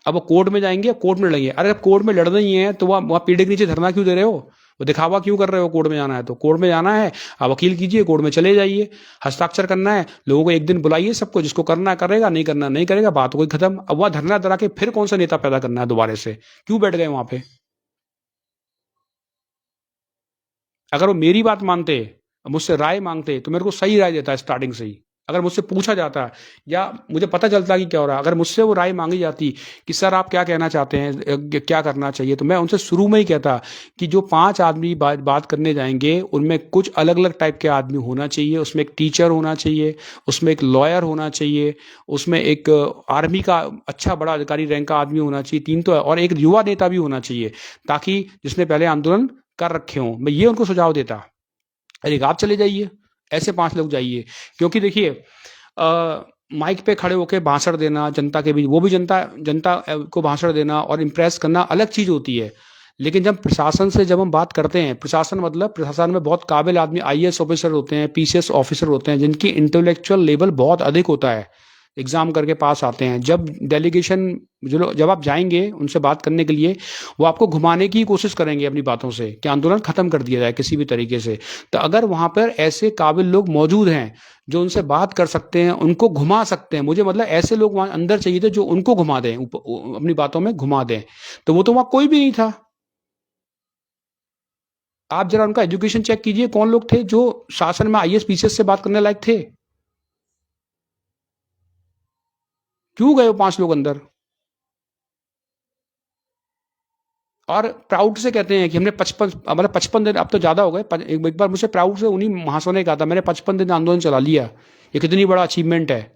अब वो कोर्ट में जाएंगे, अब कोर्ट में लड़ेंगे। अरे अब कोर्ट में लड़ना ही है तो वहां पेड़ के नीचे धरना क्यों दे रहे हो, वो दिखावा क्यों कर रहे हो। कोर्ट में जाना है तो कोर्ट में जाना है, आप वकील कीजिए, कोर्ट में चले जाइए, हस्ताक्षर करना है, लोगों को एक दिन बुलाइए, सबको, जिसको करना करेगा, नहीं करना नहीं करेगा, बात कोई खत्म। अब वहां धरना दरा के फिर कौन सा नेता पैदा करना है दोबारा से, क्यों बैठ गए वहां पे। अगर वो मेरी बात मानते, मुझसे राय मांगते, तो मेरे को सही राय देता है स्टार्टिंग से ही। अगर मुझसे पूछा जाता या मुझे पता चलता कि क्या हो रहा है, अगर मुझसे वो राय मांगी जाती कि सर आप क्या कहना चाहते हैं, क्या करना चाहिए, तो मैं उनसे शुरू में ही कहता कि जो 5 आदमी बात करने जाएंगे उनमें कुछ अलग अलग टाइप के आदमी होना चाहिए। उसमें एक टीचर होना चाहिए, उसमें एक लॉयर होना चाहिए, उसमें एक आर्मी का अच्छा बड़ा अधिकारी रैंक का आदमी होना चाहिए, 3 तो है, और एक युवा नेता भी होना चाहिए, ताकि जिसने पहले आंदोलन कर रखे हों। मैं ये उनको सुझाव देता, अरे आप चले जाइए, ऐसे 5 लोग जाइए। क्योंकि देखिए माइक पे खड़े होकर भाषण देना जनता के बीच, वो भी जनता जनता को भाषण देना और इम्प्रेस करना अलग चीज़ होती है। लेकिन जब प्रशासन से जब हम बात करते हैं, प्रशासन मतलब प्रशासन में बहुत काबिल आदमी आईएएस ऑफिसर होते हैं, पीसीएस ऑफिसर होते हैं, जिनकी इंटेलेक्चुअल लेवल बहुत अधिक होता है, एग्जाम करके पास आते हैं। जब डेलीगेशन जब आप जाएंगे उनसे बात करने के लिए, वो आपको घुमाने की कोशिश करेंगे अपनी बातों से कि आंदोलन खत्म कर दिया जाए किसी भी तरीके से। तो अगर वहां पर ऐसे काबिल लोग मौजूद हैं जो उनसे बात कर सकते हैं, उनको घुमा सकते हैं, मुझे मतलब ऐसे लोग वहां अंदर चाहिए थे जो उनको घुमा दें, अपनी बातों में घुमा दें। तो वो तो वहां कोई भी नहीं था। आप जरा उनका एजुकेशन चेक कीजिए, कौन लोग थे जो शासन में आईएएस पीसीएस से बात करने लायक थे। क्यों गए वो 5 लोग अंदर? और प्राउड से कहते हैं कि हमने 55 मतलब 55 दिन, अब तो ज्यादा हो गए, एक बार मुझसे प्राउड से उन्हीं महाशय ने कहा था मैंने 55 दिन आंदोलन चला लिया, ये कितनी बड़ा अचीवमेंट है।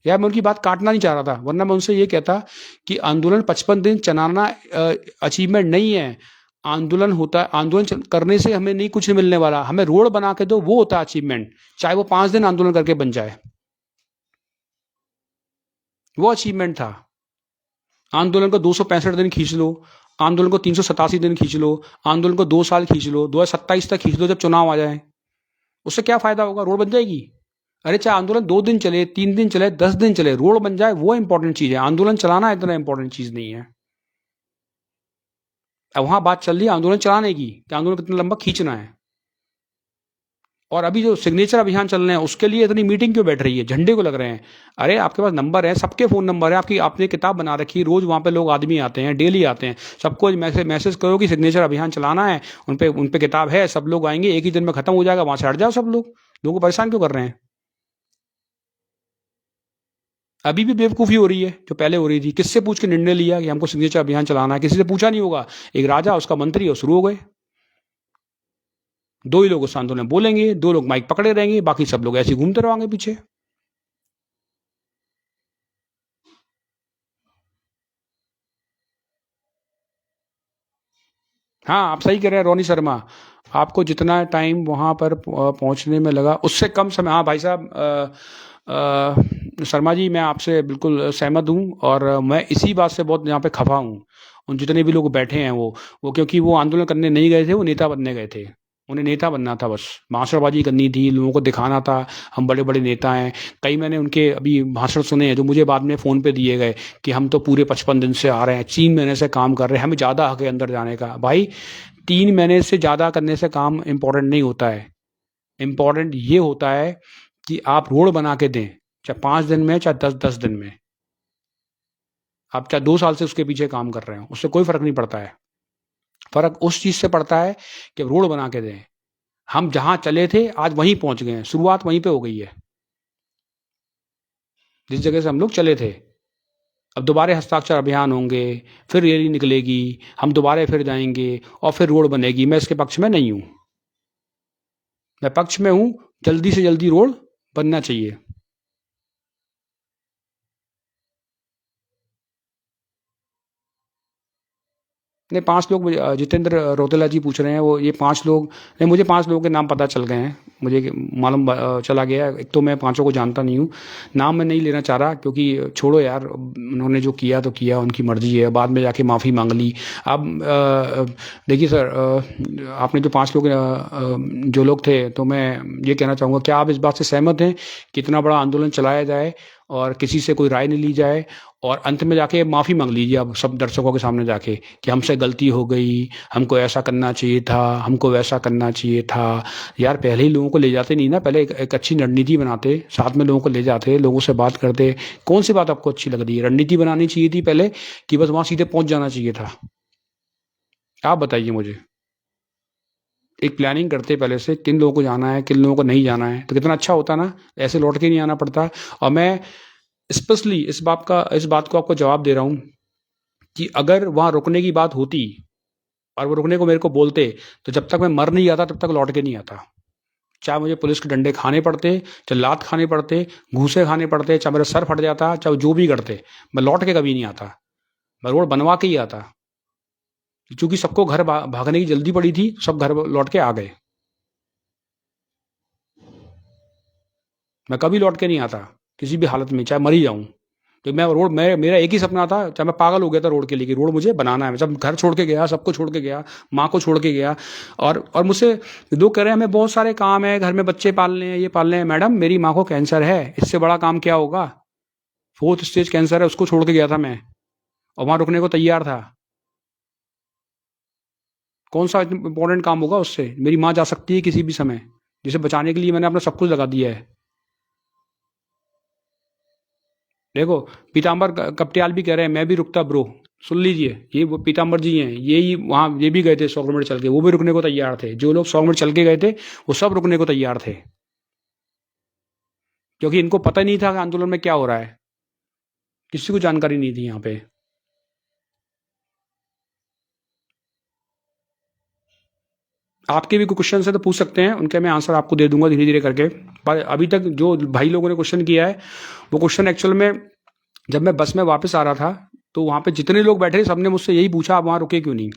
यार मैं उनकी बात काटना नहीं चाह रहा था, वरना मैं उनसे ये कहता कि आंदोलन 55 दिन चलाना अचीवमेंट नहीं है। आंदोलन होता है, आंदोलन करने से हमें नहीं कुछ नहीं मिलने वाला, हमें रोड बना के दो, वो होता है अचीवमेंट। चाहे वो 5 दिन आंदोलन करके बन जाए, वो अचीवमेंट था। आंदोलन को 265 दिन खींच लो, आंदोलन को 387 दिन खींच लो, आंदोलन को 2 साल खींच लो, 2027 तक खींच लो जब चुनाव आ जाए। उससे क्या फायदा होगा? रोड बन जाएगी। अरे चाहे आंदोलन 2 दिन चले, 3 दिन चले, 10 दिन चले, रोड बन जाए, वो इंपॉर्टेंट चीज है। आंदोलन चलाना इतना इंपॉर्टेंट चीज नहीं है। अब वहां बात चल रही है आंदोलन चलाने की कि आंदोलन कितना लंबा खींचना है। और अभी जो सिग्नेचर अभियान चल रहे हैं उसके लिए इतनी मीटिंग क्यों बैठ रही है, झंडे को लग रहे हैं? अरे आपके पास नंबर है, सबके फोन नंबर है, आपकी आपने किताब बना रखी है, रोज वहां पे लोग आदमी आते हैं, डेली आते हैं, सबको मैसेज करो कि सिग्नेचर अभियान चलाना है, उन पे किताब है, सब लोग आएंगे, एक ही दिन में खत्म हो जाएगा, वहां से हट जाओ सब लोग। लोगों को परेशान क्यों कर रहे हैं? अभी भी बेवकूफ़ी हो रही है जो पहले हो रही थी। किससे पूछ के निर्णय लिया कि हमको सिग्नेचर अभियान चलाना है? किसी से पूछा नहीं होगा। एक राजा, उसका मंत्री, और शुरू हो गए। 2 ही लोग उस आंदोलन में बोलेंगे, 2 लोग माइक पकड़े रहेंगे, बाकी सब लोग ऐसे ही घूमते रहेंगे पीछे। हाँ, आप सही कह रहे हैं रोनी शर्मा। आपको जितना टाइम वहां पर पहुंचने में लगा उससे कम समय। हाँ भाई साहब, शर्मा जी, मैं आपसे बिल्कुल सहमत हूँ, और मैं इसी बात से बहुत यहाँ पे खफा हूँ। उन जितने भी लोग बैठे हैं वो क्योंकि वो आंदोलन करने नहीं गए थे, वो नेता बनने गए थे। उन्हें नेता बनना था, बस भाषणबाजी करनी थी, लोगों को दिखाना था हम बड़े बड़े नेता हैं। कई मैंने उनके अभी भाषण सुने हैं जो मुझे बाद में फ़ोन पे दिए गए कि हम तो पूरे 55 दिन से आ रहे हैं, 3 महीने से काम कर रहे हैं, हमें ज़्यादा हक है अंदर जाने का। भाई 3 महीने से ज़्यादा करने से काम इम्पोर्टेंट नहीं होता है। इम्पोर्टेंट ये होता है कि आप रोड बना के दें, चाहे 5 दिन में, चाहे 10 10 दिन में। आप चाहे 2 साल से उसके पीछे काम कर रहे हो, उससे कोई फर्क नहीं पड़ता है। फर्क उस चीज से पड़ता है कि रोड बना के दें। हम जहां चले थे आज वहीं पहुंच गए हैं, शुरुआत वहीं पे हो गई है, जिस जगह से हम लोग चले थे। अब दोबारा हस्ताक्षर अभियान होंगे, फिर रैली निकलेगी, हम दोबारा फिर जाएंगे, और फिर रोड बनेगी। मैं इसके पक्ष में नहीं हूं। मैं पक्ष में हूं जल्दी से जल्दी रोड बनना चाहिए। नहीं, 5 लोग जितेंद्र रौतेला जी पूछ रहे हैं, वो ये 5 लोग नहीं, मुझे 5 लोगों के नाम पता चल गए हैं, मुझे मालूम चला गया। एक तो मैं 5 को जानता नहीं हूँ, नाम मैं नहीं लेना चाह रहा, क्योंकि छोड़ो यार, उन्होंने जो किया तो किया, उनकी मर्जी है, बाद में जाके माफ़ी मांग ली। अब देखिए सर, आपने जो 5 लोग जो लोग थे, तो मैं ये कहना चाहूँगा, क्या आप इस बात से सहमत हैं कि इतना बड़ा आंदोलन चलाया जाए और किसी से कोई राय नहीं ली जाए, और अंत में जाके माफ़ी मांग लीजिए अब सब दर्शकों के सामने जाके कि हमसे गलती हो गई, हमको ऐसा करना चाहिए था, हमको वैसा करना चाहिए था। यार पहले ही लोगों को ले जाते नहीं ना, पहले एक अच्छी रणनीति बनाते, साथ में लोगों को ले जाते, लोगों से बात करते। कौन सी बात आपको अच्छी लग रही है? रणनीति बनानी चाहिए थी पहले, कि बस वहाँ सीधे पहुँच जाना चाहिए था? आप बताइए मुझे। एक प्लानिंग करते पहले से, किन लोगों को जाना है, किन लोगों को नहीं जाना है, तो कितना अच्छा होता ना, ऐसे लौट के नहीं आना पड़ता। और मैं स्पेशली इस बात को आपको जवाब दे रहा हूँ कि अगर वहां रुकने की बात होती और वो रुकने को मेरे को बोलते, तो जब तक मैं मर नहीं आता तब तक लौट के नहीं आता। चाहे मुझे पुलिस के डंडे खाने पड़ते, चाहे लात खाने पड़ते, घूसे खाने पड़ते, चाहे मेरा सर फट जाता, चाहे जो भी करते, मैं लौट के कभी नहीं आता। मैं रोड बनवा के ही आता। क्योंकि सबको घर भागने की जल्दी पड़ी थी, सब घर लौट के आ गए। मैं कभी लौट के नहीं आता, किसी भी हालत में, चाहे मर ही जाऊँ। तो मैं रोड, मेरा एक ही सपना था, चाहे मैं पागल हो गया था रोड के लिए, कि रोड मुझे बनाना है। जब घर छोड़ के गया, सबको छोड़ के गया, माँ को छोड़ के गया, और मुझसे लोग कह रहे हैं हमें बहुत सारे काम है, घर में बच्चे पालने हैं, ये पालने हैं। मैडम, मेरी माँ को कैंसर है, इससे बड़ा काम क्या होगा? 4th स्टेज कैंसर है, उसको छोड़ के गया था मैं, और वहां रुकने को तैयार था। कौन सा इंपॉर्टेंट काम होगा उससे? मेरी माँ जा सकती है किसी भी समय, जिसे बचाने के लिए मैंने अपना सब कुछ लगा दिया है। देखो, पीताम्बर कपटियाल भी कह रहे हैं मैं भी रुकता ब्रो। सुन लीजिए, ये वो पीताम्बर जी हैं, ये ही वहाँ ये भी गए थे 100 किलोमीटर चल के, वो भी रुकने को तैयार थे। जो लोग 100 किलोमीटर चल के गए थे, वो सब रुकने को तैयार थे, क्योंकि इनको पता नहीं था कि आंदोलन में क्या हो रहा है। किसी को जानकारी नहीं थी यहाँ पे। आपके भी कोई क्वेश्चन है तो पूछ सकते हैं, उनके मैं आंसर आपको दे दूंगा धीरे धीरे करके। पर अभी तक जो भाई लोगों ने क्वेश्चन किया है, वो क्वेश्चन एक्चुअल में, जब मैं बस में वापस आ रहा था, तो वहाँ पे जितने लोग बैठे सबने मुझसे यही पूछा, आप वहाँ रुके क्यों नहीं?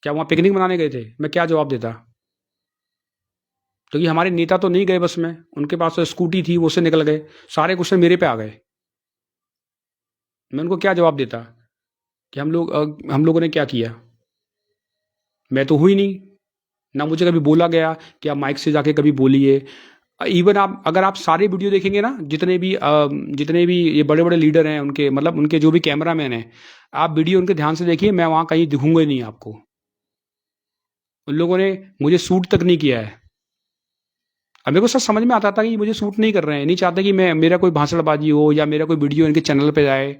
क्या वहाँ पिकनिक मनाने गए थे? मैं क्या जवाब देता? क्योंकि हमारे नेता तो नहीं गए बस में, उनके पास तो स्कूटी थी, वो से निकल गए। सारे क्वेश्चन मेरे पे आ गए। मैं उनको क्या जवाब देता कि हम लोगों ने क्या किया? मैं तो हुई नहीं, ना मुझे कभी बोला गया कि आप माइक से जाके कभी बोलिए। इवन आप, अगर आप सारे वीडियो देखेंगे ना, जितने भी ये बड़े बड़े लीडर हैं, उनके मतलब उनके जो भी कैमरा मैन हैं, आप वीडियो उनके ध्यान से देखिए, मैं वहाँ कहीं दिखूंगा ही नहीं आपको। उन लोगों ने मुझे सूट तक नहीं किया है। अब मेरे को सब समझ में आता था कि मुझे सूट नहीं कर रहे हैं, नहीं चाहते कि मैं, मेरा कोई भाषणबाजी हो या मेरा कोई वीडियो इनके चैनल पे जाए।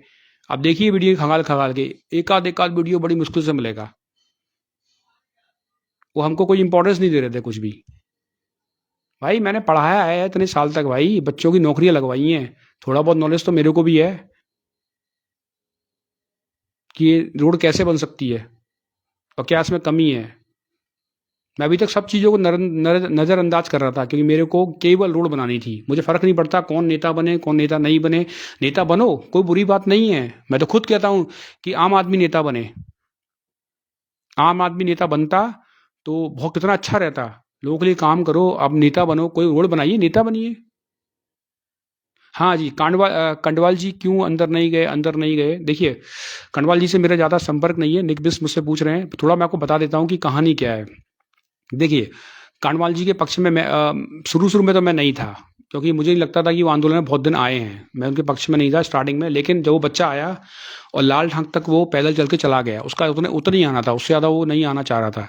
आप देखिए वीडियो खंगाल खंगाल के, एक आध वीडियो बड़ी मुश्किल से मिलेगा। वो हमको कोई इंपॉर्टेंस नहीं दे रहे थे कुछ भी। भाई मैंने पढ़ाया है इतने साल तक, भाई बच्चों की नौकरियां लगवाई हैं, थोड़ा बहुत नॉलेज तो मेरे को भी है कि ये रोड कैसे बन सकती है और क्या इसमें कमी है। मैं अभी तक सब चीज़ों को नज़रअंदाज कर रहा था, क्योंकि मेरे को केवल रोड बनानी थी। मुझे फ़र्क नहीं पड़ता कौन नेता बने, कौन नेता नहीं बने। नेता बनो, कोई बुरी बात नहीं है। मैं तो खुद कहता हूँ कि आम आदमी नेता बने। आम आदमी नेता बनता तो बहुत कितना अच्छा रहता। लोगों के लिए काम करो, अब नेता बनो, कोई रोड बनाइए, नेता बनिए। हाँ जी, कंडवाल जी क्यों अंदर नहीं गए? अंदर नहीं गए, देखिए कंडवाल जी से मेरा ज़्यादा संपर्क नहीं है। निक बिस मुझसे पूछ रहे हैं, थोड़ा मैं आपको बता देता हूँ कि कहानी क्या है। देखिए, कांडवाल जी के पक्ष में मैं शुरू में तो मैं नहीं था, क्योंकि मुझे नहीं लगता था कि वो आंदोलन में बहुत दिन आए हैं। मैं उनके पक्ष में नहीं था स्टार्टिंग में, लेकिन जब वो बच्चा आया और लाल ठाक तक वो पैदल चल के चला गया, उसका उतना ही आना था, उससे ज़्यादा वो नहीं आना चाह रहा था।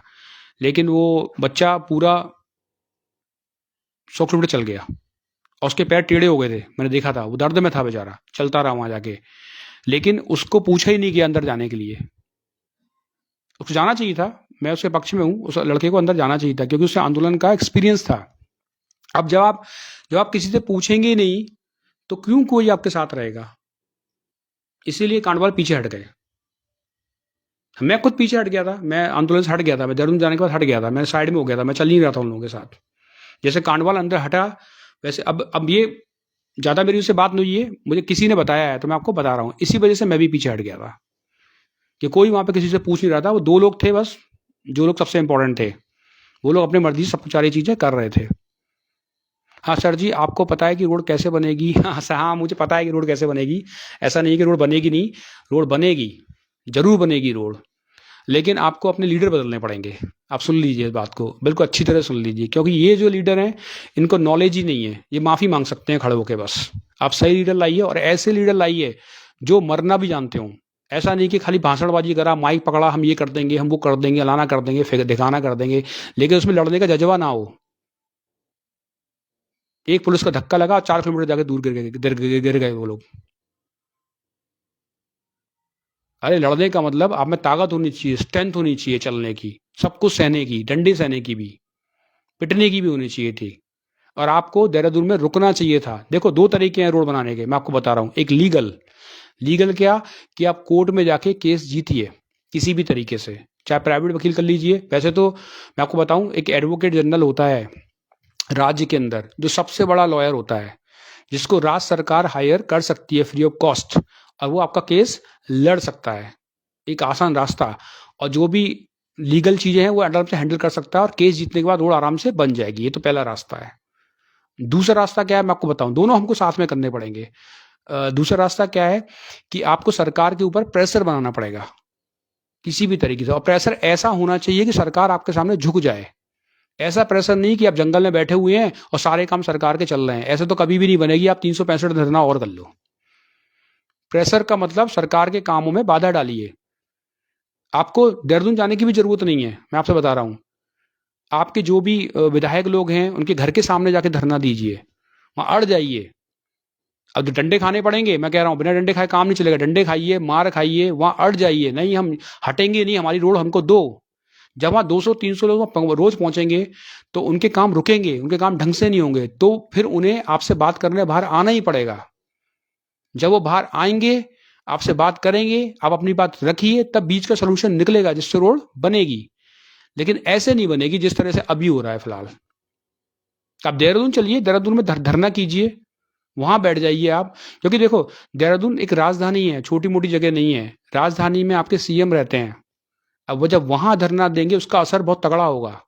लेकिन वो बच्चा पूरा 100 किलोमीटर चल गया और उसके पैर टेढ़े हो गए थे। मैंने देखा था, वो दर्द में था बेचारा, चलता रहा वहाँ जाके। लेकिन उसको पूछा ही नहीं गया अंदर जाने के लिए। उसको जाना चाहिए था, मैं उसके पक्ष में हूँ, उस लड़के को अंदर जाना चाहिए था, क्योंकि उससे आंदोलन का एक्सपीरियंस था। अब जब आप किसी से पूछेंगे ही नहीं, तो क्यों कोई आपके साथ रहेगा? इसीलिए कांडवाल पीछे हट गए। मैं खुद पीछे हट गया था, मैं आंदोलन से हट गया था, मैं देहरादून जाने के बाद हट गया था, मैं साइड में हो गया था, मैं चल नहीं रहा था उन लोगों के साथ। जैसे कांडवाल अंदर हटा, वैसे अब ये ज़्यादा मेरी उससे बात नहीं है, मुझे किसी ने बताया है तो मैं आपको बता रहा हूँ। इसी वजह से मैं भी पीछे हट गया था कि कोई वहाँ पे किसी से पूछ नहीं रहा था। वो 2 लोग थे बस, जो लोग सबसे इंपॉर्टेंट थे। वो लोग अपनी मर्जी से सब सारी चीज़ें कर रहे थे। हाँ सर जी, आपको पता है कि रोड कैसे बनेगी? हाँ सर, हाँ मुझे पता है कि रोड कैसे बनेगी। ऐसा नहीं कि रोड बनेगी नहीं, रोड बनेगी, जरूर बनेगी रोड। लेकिन आपको अपने लीडर बदलने पड़ेंगे। आप सुन लीजिए इस बात को, बिल्कुल अच्छी तरह सुन लीजिए, क्योंकि ये जो लीडर हैं, इनको नॉलेज ही नहीं है। ये माफ़ी मांग सकते हैं खड़े होकर बस। आप सही लीडर लाइए, और ऐसे लीडर लाइए जो मरना भी जानते हों। ऐसा नहीं कि खाली भाषणबाजी करा, माइक पकड़ा, हम ये कर देंगे, हम वो कर देंगे, अलाना कर देंगे, फिर दिखाना कर देंगे, लेकिन उसमें लड़ने का जज्बा ना हो। एक पुलिस का धक्का लगा, 4 किलोमीटर जाके दूर गिर गए वो लोग। अरे लड़ने का मतलब आप में ताकत होनी चाहिए, स्ट्रेंथ होनी चाहिए चलने की, सब कुछ सहने की, डंडे सहने की भी, पिटने की भी होनी चाहिए थी। और आपको देहरादून में रुकना चाहिए था। देखो 2 तरीके हैं रोड बनाने के, मैं आपको बता रहा हूँ। एक लीगल, लीगल क्या कि आप कोर्ट में जाके केस जीतिए किसी भी तरीके से, चाहे प्राइवेट वकील कर लीजिए। वैसे तो मैं आपको बताऊं, एक एडवोकेट जनरल होता है राज्य के अंदर, जो सबसे बड़ा लॉयर होता है, जिसको राज्य सरकार हायर कर सकती है फ्री ऑफ कॉस्ट, और वो आपका केस लड़ सकता है। एक आसान रास्ता, और जो भी लीगल चीजें हैं वो आराम से हैंडल कर सकता है, और केस जीतने के बाद रोड आराम से बन जाएगी। ये तो पहला रास्ता है। दूसरा रास्ता क्या है मैं आपको बताऊं, दोनों हमको साथ में करने पड़ेंगे। दूसरा रास्ता क्या है कि आपको सरकार के ऊपर प्रेशर बनाना पड़ेगा किसी भी तरीके से, और प्रेशर ऐसा होना चाहिए कि सरकार आपके सामने झुक जाए। ऐसा प्रेशर नहीं कि आप जंगल में बैठे हुए हैं और सारे काम सरकार के चल रहे हैं, ऐसे तो कभी भी नहीं बनेगी। आप 365 धरना और कर लो। प्रेशर का मतलब सरकार के कामों में बाधा डालिए। आपको देहरादून जाने की भी जरूरत नहीं है, मैं आपसे बता रहा हूं। आपके जो भी विधायक लोग हैं उनके घर के सामने जाके धरना दीजिए, वहां अड़ जाइए। अब जो डंडे खाने पड़ेंगे, मैं कह रहा हूं बिना डंडे खाए काम नहीं चलेगा। डंडे खाइए, मार खाइए, वहां अड़ जाइए। नहीं हम हटेंगे नहीं, हमारी रोड हमको दो। जब वहां 200-300 लोग रोज पहुंचेंगे तो उनके काम रुकेंगे, उनके काम ढंग से नहीं होंगे, तो फिर उन्हें आपसे बात करने बाहर आना ही पड़ेगा। जब वो बाहर आएंगे, आपसे बात करेंगे, आप अपनी बात रखिए, तब बीच का सोल्यूशन निकलेगा जिससे रोड बनेगी। लेकिन ऐसे नहीं बनेगी जिस तरह से अभी हो रहा है फिलहाल। आप देहरादून चलिए, देहरादून में धरना कीजिए, वहां बैठ जाइए आप। क्योंकि देखो, देहरादून एक राजधानी है, छोटी मोटी जगह नहीं है। राजधानी में आपके सीएम रहते हैं। अब वो जब वहां धरना देंगे उसका असर बहुत तगड़ा होगा।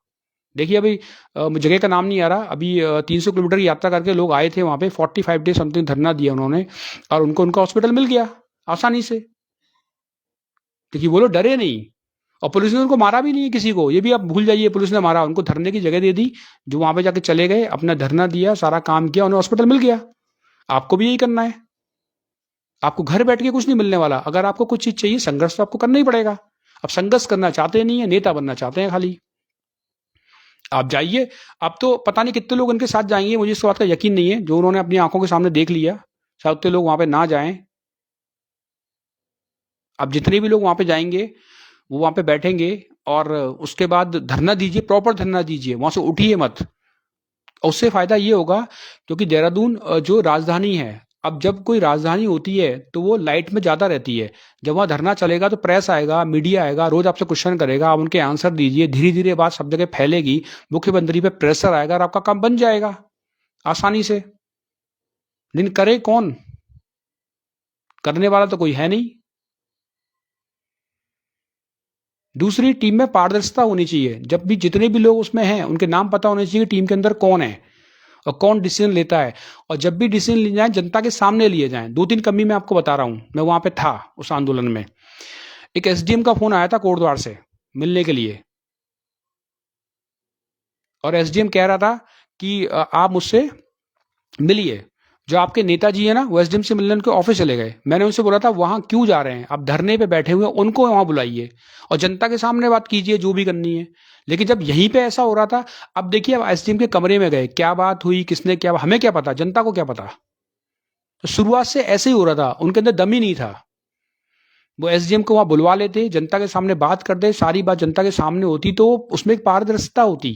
देखिए अभी जगह का नाम नहीं आ रहा, अभी 300 किलोमीटर की यात्रा करके लोग आए थे वहां पे, 45 डेज समथिंग धरना दिया उन्होंने, और उनको उनका हॉस्पिटल मिल गया आसानी से, क्योंकि वो लोग डरे नहीं। और पुलिस ने उनको मारा भी नहीं है किसी को, ये भी आप भूल जाइए पुलिस ने मारा। उनको धरने की जगह दे दी, जो वहां पे जाके चले गए, अपना धरना दिया, सारा काम किया, उन्हें हॉस्पिटल मिल गया। आपको भी यही करना है। आपको घर बैठ के कुछ नहीं मिलने वाला। अगर आपको कुछ चीज चाहिए, संघर्ष तो आपको करना ही पड़ेगा। अब संघर्ष करना चाहते नहीं है, नेता बनना चाहते हैं खाली। आप जाइए। अब तो पता नहीं कितने लोग उनके साथ जाएंगे, मुझे इस बात का यकीन नहीं है। जो उन्होंने अपनी आंखों के सामने देख लिया, शायद उतने लोग वहां पे ना जाएं। अब जितने भी लोग वहां पे जाएंगे वो वहां पे बैठेंगे, और उसके बाद धरना दीजिए, प्रॉपर धरना दीजिए, वहां से उठिए मत। उससे फायदा ये होगा, क्योंकि देहरादून जो राजधानी है, अब जब कोई राजधानी होती है तो वो लाइट में ज्यादा रहती है। जब वहां धरना चलेगा तो प्रेस आएगा, मीडिया आएगा, रोज आपसे क्वेश्चन करेगा, आप उनके आंसर दीजिए, धीरे धीरे बात सब जगह फैलेगी, मुख्यमंत्री पे प्रेशर आएगा और आपका काम बन जाएगा आसानी से। लेकिन करे कौन? करने वाला तो कोई है नहीं। दूसरी, टीम में पारदर्शिता होनी चाहिए। जब भी जितने भी लोग उसमें हैं उनके नाम पता होने चाहिए टीम के अंदर कौन है और कौन डिसीजन लेता है। और जब भी डिसीजन लिए जाए, जनता के सामने लिए जाएं। 2-3 कमी मैं आपको बता रहा हूं, मैं वहां पे था उस आंदोलन में। एक एसडीएम का फोन आया था कोटद्वार से मिलने के लिए, और एसडीएम कह रहा था कि आप मुझसे मिलिए। जो आपके नेताजी है ना, वो एसडीएम से मिलने उनके ऑफिस चले गए। मैंने उनसे बोला था वहां क्यों जा रहे हैं, आप धरने पे बैठे हुए हैं, उनको वहां बुलाइए और जनता के सामने बात कीजिए जो भी करनी है। लेकिन जब यहीं पे ऐसा हो रहा था, अब देखिए, अब एसडीएम के कमरे में गए, क्या बात हुई, किसने क्या, हमें क्या पता, जनता को क्या पता। तो शुरुआत से ऐसे ही हो रहा था, उनके अंदर दम ही नहीं था। वो एसडीएम को वहां बुलवा लेते, जनता के सामने बात करते, सारी बात जनता के सामने होती, तो उसमें एक पारदर्शिता होती।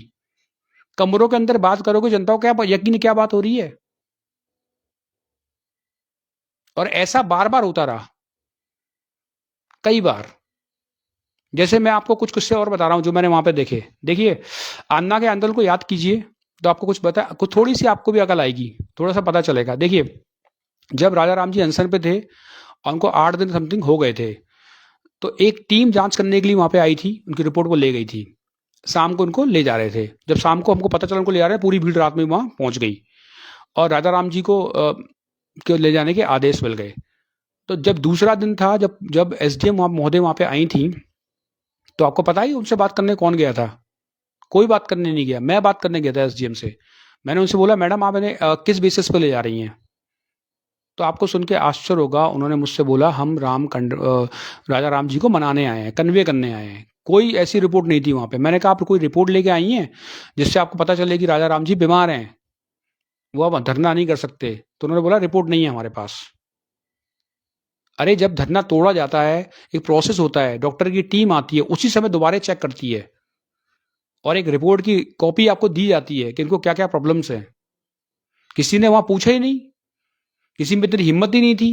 कमरों के अंदर बात करोगे, जनता को क्या यकीन क्या बात हो रही है। और ऐसा बार बार होता रहा, कई बार। जैसे मैं आपको कुछ किस्से और बता रहा हूं जो मैंने वहां पे देखे। देखिए, अन्ना के आंदोलन को याद कीजिए, तो आपको कुछ बता, कुछ थोड़ी सी आपको भी अकल आएगी, थोड़ा सा पता चलेगा। देखिए, जब राजा राम जी अनशन पे थे और उनको 8 दिन समथिंग हो गए थे, तो एक टीम जांच करने के लिए वहां पे आई थी, उनकी रिपोर्ट को ले गई थी। शाम को उनको ले जा रहे थे। जब शाम को हमको पता चला उनको ले जा रहे हैं, पूरी भीड़ रात में वहां पहुंच गई और राजा राम जी को ले जाने के आदेश मिल गए। तो जब दूसरा दिन था, जब जब एसडीएम महोदय वहां पे आई थी, तो आपको पता ही उनसे बात करने कौन गया था? कोई बात करने नहीं गया, मैं बात करने गया था एसडीएम से। मैंने उनसे बोला, मैडम आप इन्हें किस बेसिस पे ले जा रही हैं? तो आपको सुन के आश्चर्य होगा, उन्होंने मुझसे बोला हम राजा राम जी को मनाने आए हैं, कन्वे करने आए हैं। कोई ऐसी रिपोर्ट नहीं थी वहां पे। मैंने कहा आप कोई रिपोर्ट लेके आई हैं जिससे आपको पता चले कि राजा राम जी बीमार हैं, वो अब धरना नहीं कर सकते? तो उन्होंने बोला रिपोर्ट नहीं है हमारे पास। अरे जब धरना तोड़ा जाता है, एक प्रोसेस होता है, डॉक्टर की टीम आती है, उसी समय दोबारा चेक करती है और एक रिपोर्ट की कॉपी आपको दी जाती है कि इनको क्या क्या प्रॉब्लम्स हैं। किसी ने वहां पूछा ही नहीं, किसी में इतनी हिम्मत ही नहीं थी।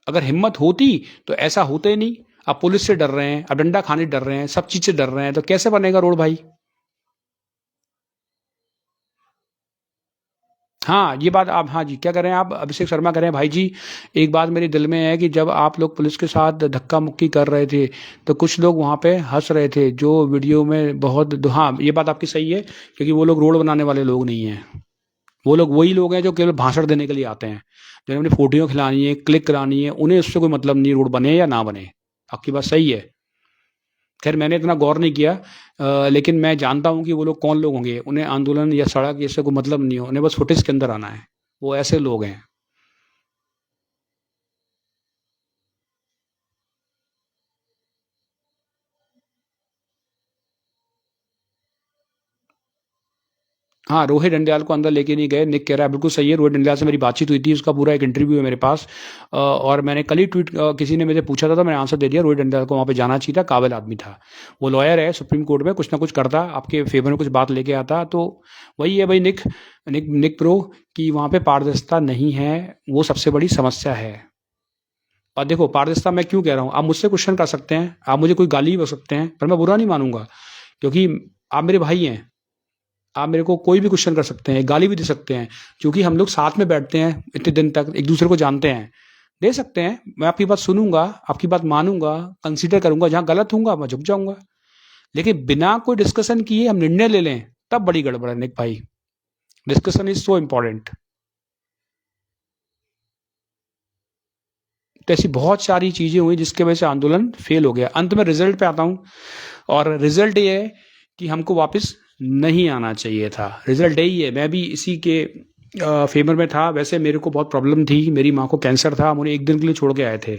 अगर हिम्मत होती तो ऐसा होता ही नहीं। आप पुलिस से डर रहे हैं, आप डंडा खाने डर रहे हैं, सब चीज से डर रहे हैं, तो कैसे बनेगा रोड भाई? हाँ, ये बात आप, हाँ जी, क्या कह रहे हैं आप? अभिषेक शर्मा कह रहे हैं, भाई जी, एक बात मेरे दिल में है कि जब आप लोग पुलिस के साथ धक्का-मुक्की कर रहे थे, तो कुछ लोग वहाँ पे हँस रहे थे, जो वीडियो में बहुत हाँ, ये बात आपकी सही है, क्योंकि वो लोग रोड बनाने वाले लोग नहीं हैं। वो लोग वही लोग हैं जो केवल भाषण देने के लिए आते हैं। जिन्हें अपनी फोटोयाँ खिलानी है, क्लिक करानी है, उन्हें उससे कोई मतलब नहीं, रोड बने या ना बने। आपकी बात सही है। खैर मैंने इतना गौर नहीं किया, लेकिन मैं जानता हूँ कि वो लोग कौन लोग होंगे। उन्हें आंदोलन या सड़क इससे कोई मतलब नहीं है, उन्हें बस फुटेज के अंदर आना है। वो ऐसे लोग हैं। हाँ, रोहित डंडियाल को अंदर लेके नहीं गए, निक कह रहा है, बिल्कुल सही है। रोहित डंडियाल से मेरी बातचीत हुई थी, उसका पूरा एक इंटरव्यू है मेरे पास। और मैंने कल ही ट्वीट, किसी ने मुझे पूछा था तो मैंने आंसर दे दिया। रोहित डंडियाल को वहाँ पे जाना चाहिए था, काबिल आदमी था। वो लॉयर है, सुप्रीम कोर्ट में कुछ ना कुछ करता, आपके फेवर में कुछ बात लेके आता। तो वही है भाई, निक निक निक प्रो, कि वहाँ पे पारदर्शिता नहीं है, वो सबसे बड़ी समस्या है। और देखो, पारदर्शिता मैं क्यों कह रहा हूँ, आप मुझसे क्वेश्चन कर सकते हैं, आप मुझे कोई गाली भी कर सकते हैं, पर मैं बुरा नहीं मानूंगा, क्योंकि आप मेरे भाई हैं। आप मेरे को कोई भी क्वेश्चन कर सकते हैं, गाली भी दे सकते हैं, क्योंकि हम लोग साथ में बैठते हैं इतने दिन तक, एक दूसरे को जानते हैं। दे सकते हैं, मैं आपकी बात सुनूंगा, आपकी बात मानूंगा, कंसीडर करूंगा, जहां गलत होऊंगा मैं झुक जाऊंगा। लेकिन बिना कोई डिस्कशन किए हम निर्णय ले लें, तब बड़ी गड़बड़ है निक भाई। Discussion is so important. तो ऐसी बहुत सारी चीजें हुई जिसके वजह से आंदोलन फेल हो गया। अंत में रिजल्ट पे आता हूँ, और रिजल्ट ये है कि हमको वापस नहीं आना चाहिए था। रिजल्ट यही है, मैं भी इसी के फेवर में था। वैसे मेरे को बहुत प्रॉब्लम थी, मेरी माँ को कैंसर था, हम उन्हें एक दिन के लिए छोड़ के आए थे।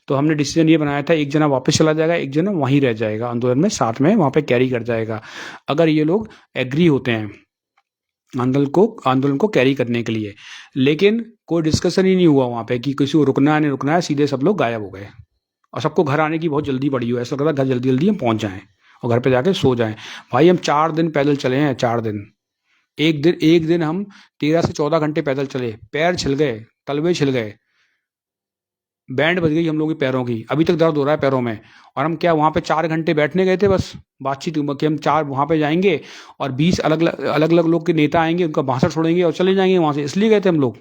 तो हमने डिसीजन ये बनाया था, एक जना वापस चला जाएगा, एक जना वहीं रह जाएगा आंदोलन में, साथ में वहाँ पे कैरी कर जाएगा, अगर ये लोग एग्री होते हैं आंदोलन को कैरी करने के लिए। लेकिन कोई डिस्कशन ही नहीं हुआ वहाँ पे कि किसी को रुकना है नहीं रुकना है, सीधे सब लोग गायब हो गए। और सबको घर आने की बहुत जल्दी पड़ी हो, ऐसा लग रहा घर जल्दी जल्दी हम पहुंच जाएं और घर पे जाके सो जाएं। भाई हम 4 दिन पैदल चले हैं, 4 दिन। एक दिन हम 13 से 14 घंटे पैदल चले, पैर छिल गए, तलवे छिल गए, बैंड बज गई हम लोगों के पैरों की, अभी तक दर्द हो रहा है पैरों में। और हम क्या वहाँ पे 4 घंटे बैठने गए थे बस, बातचीत कि हम चार वहाँ पे जाएंगे और 20 अलग अलग अलग लोग के नेता आएंगे, उनका भाषण छोड़ेंगे और चले जाएंगे वहाँ से, इसलिए गए थे हम लोग।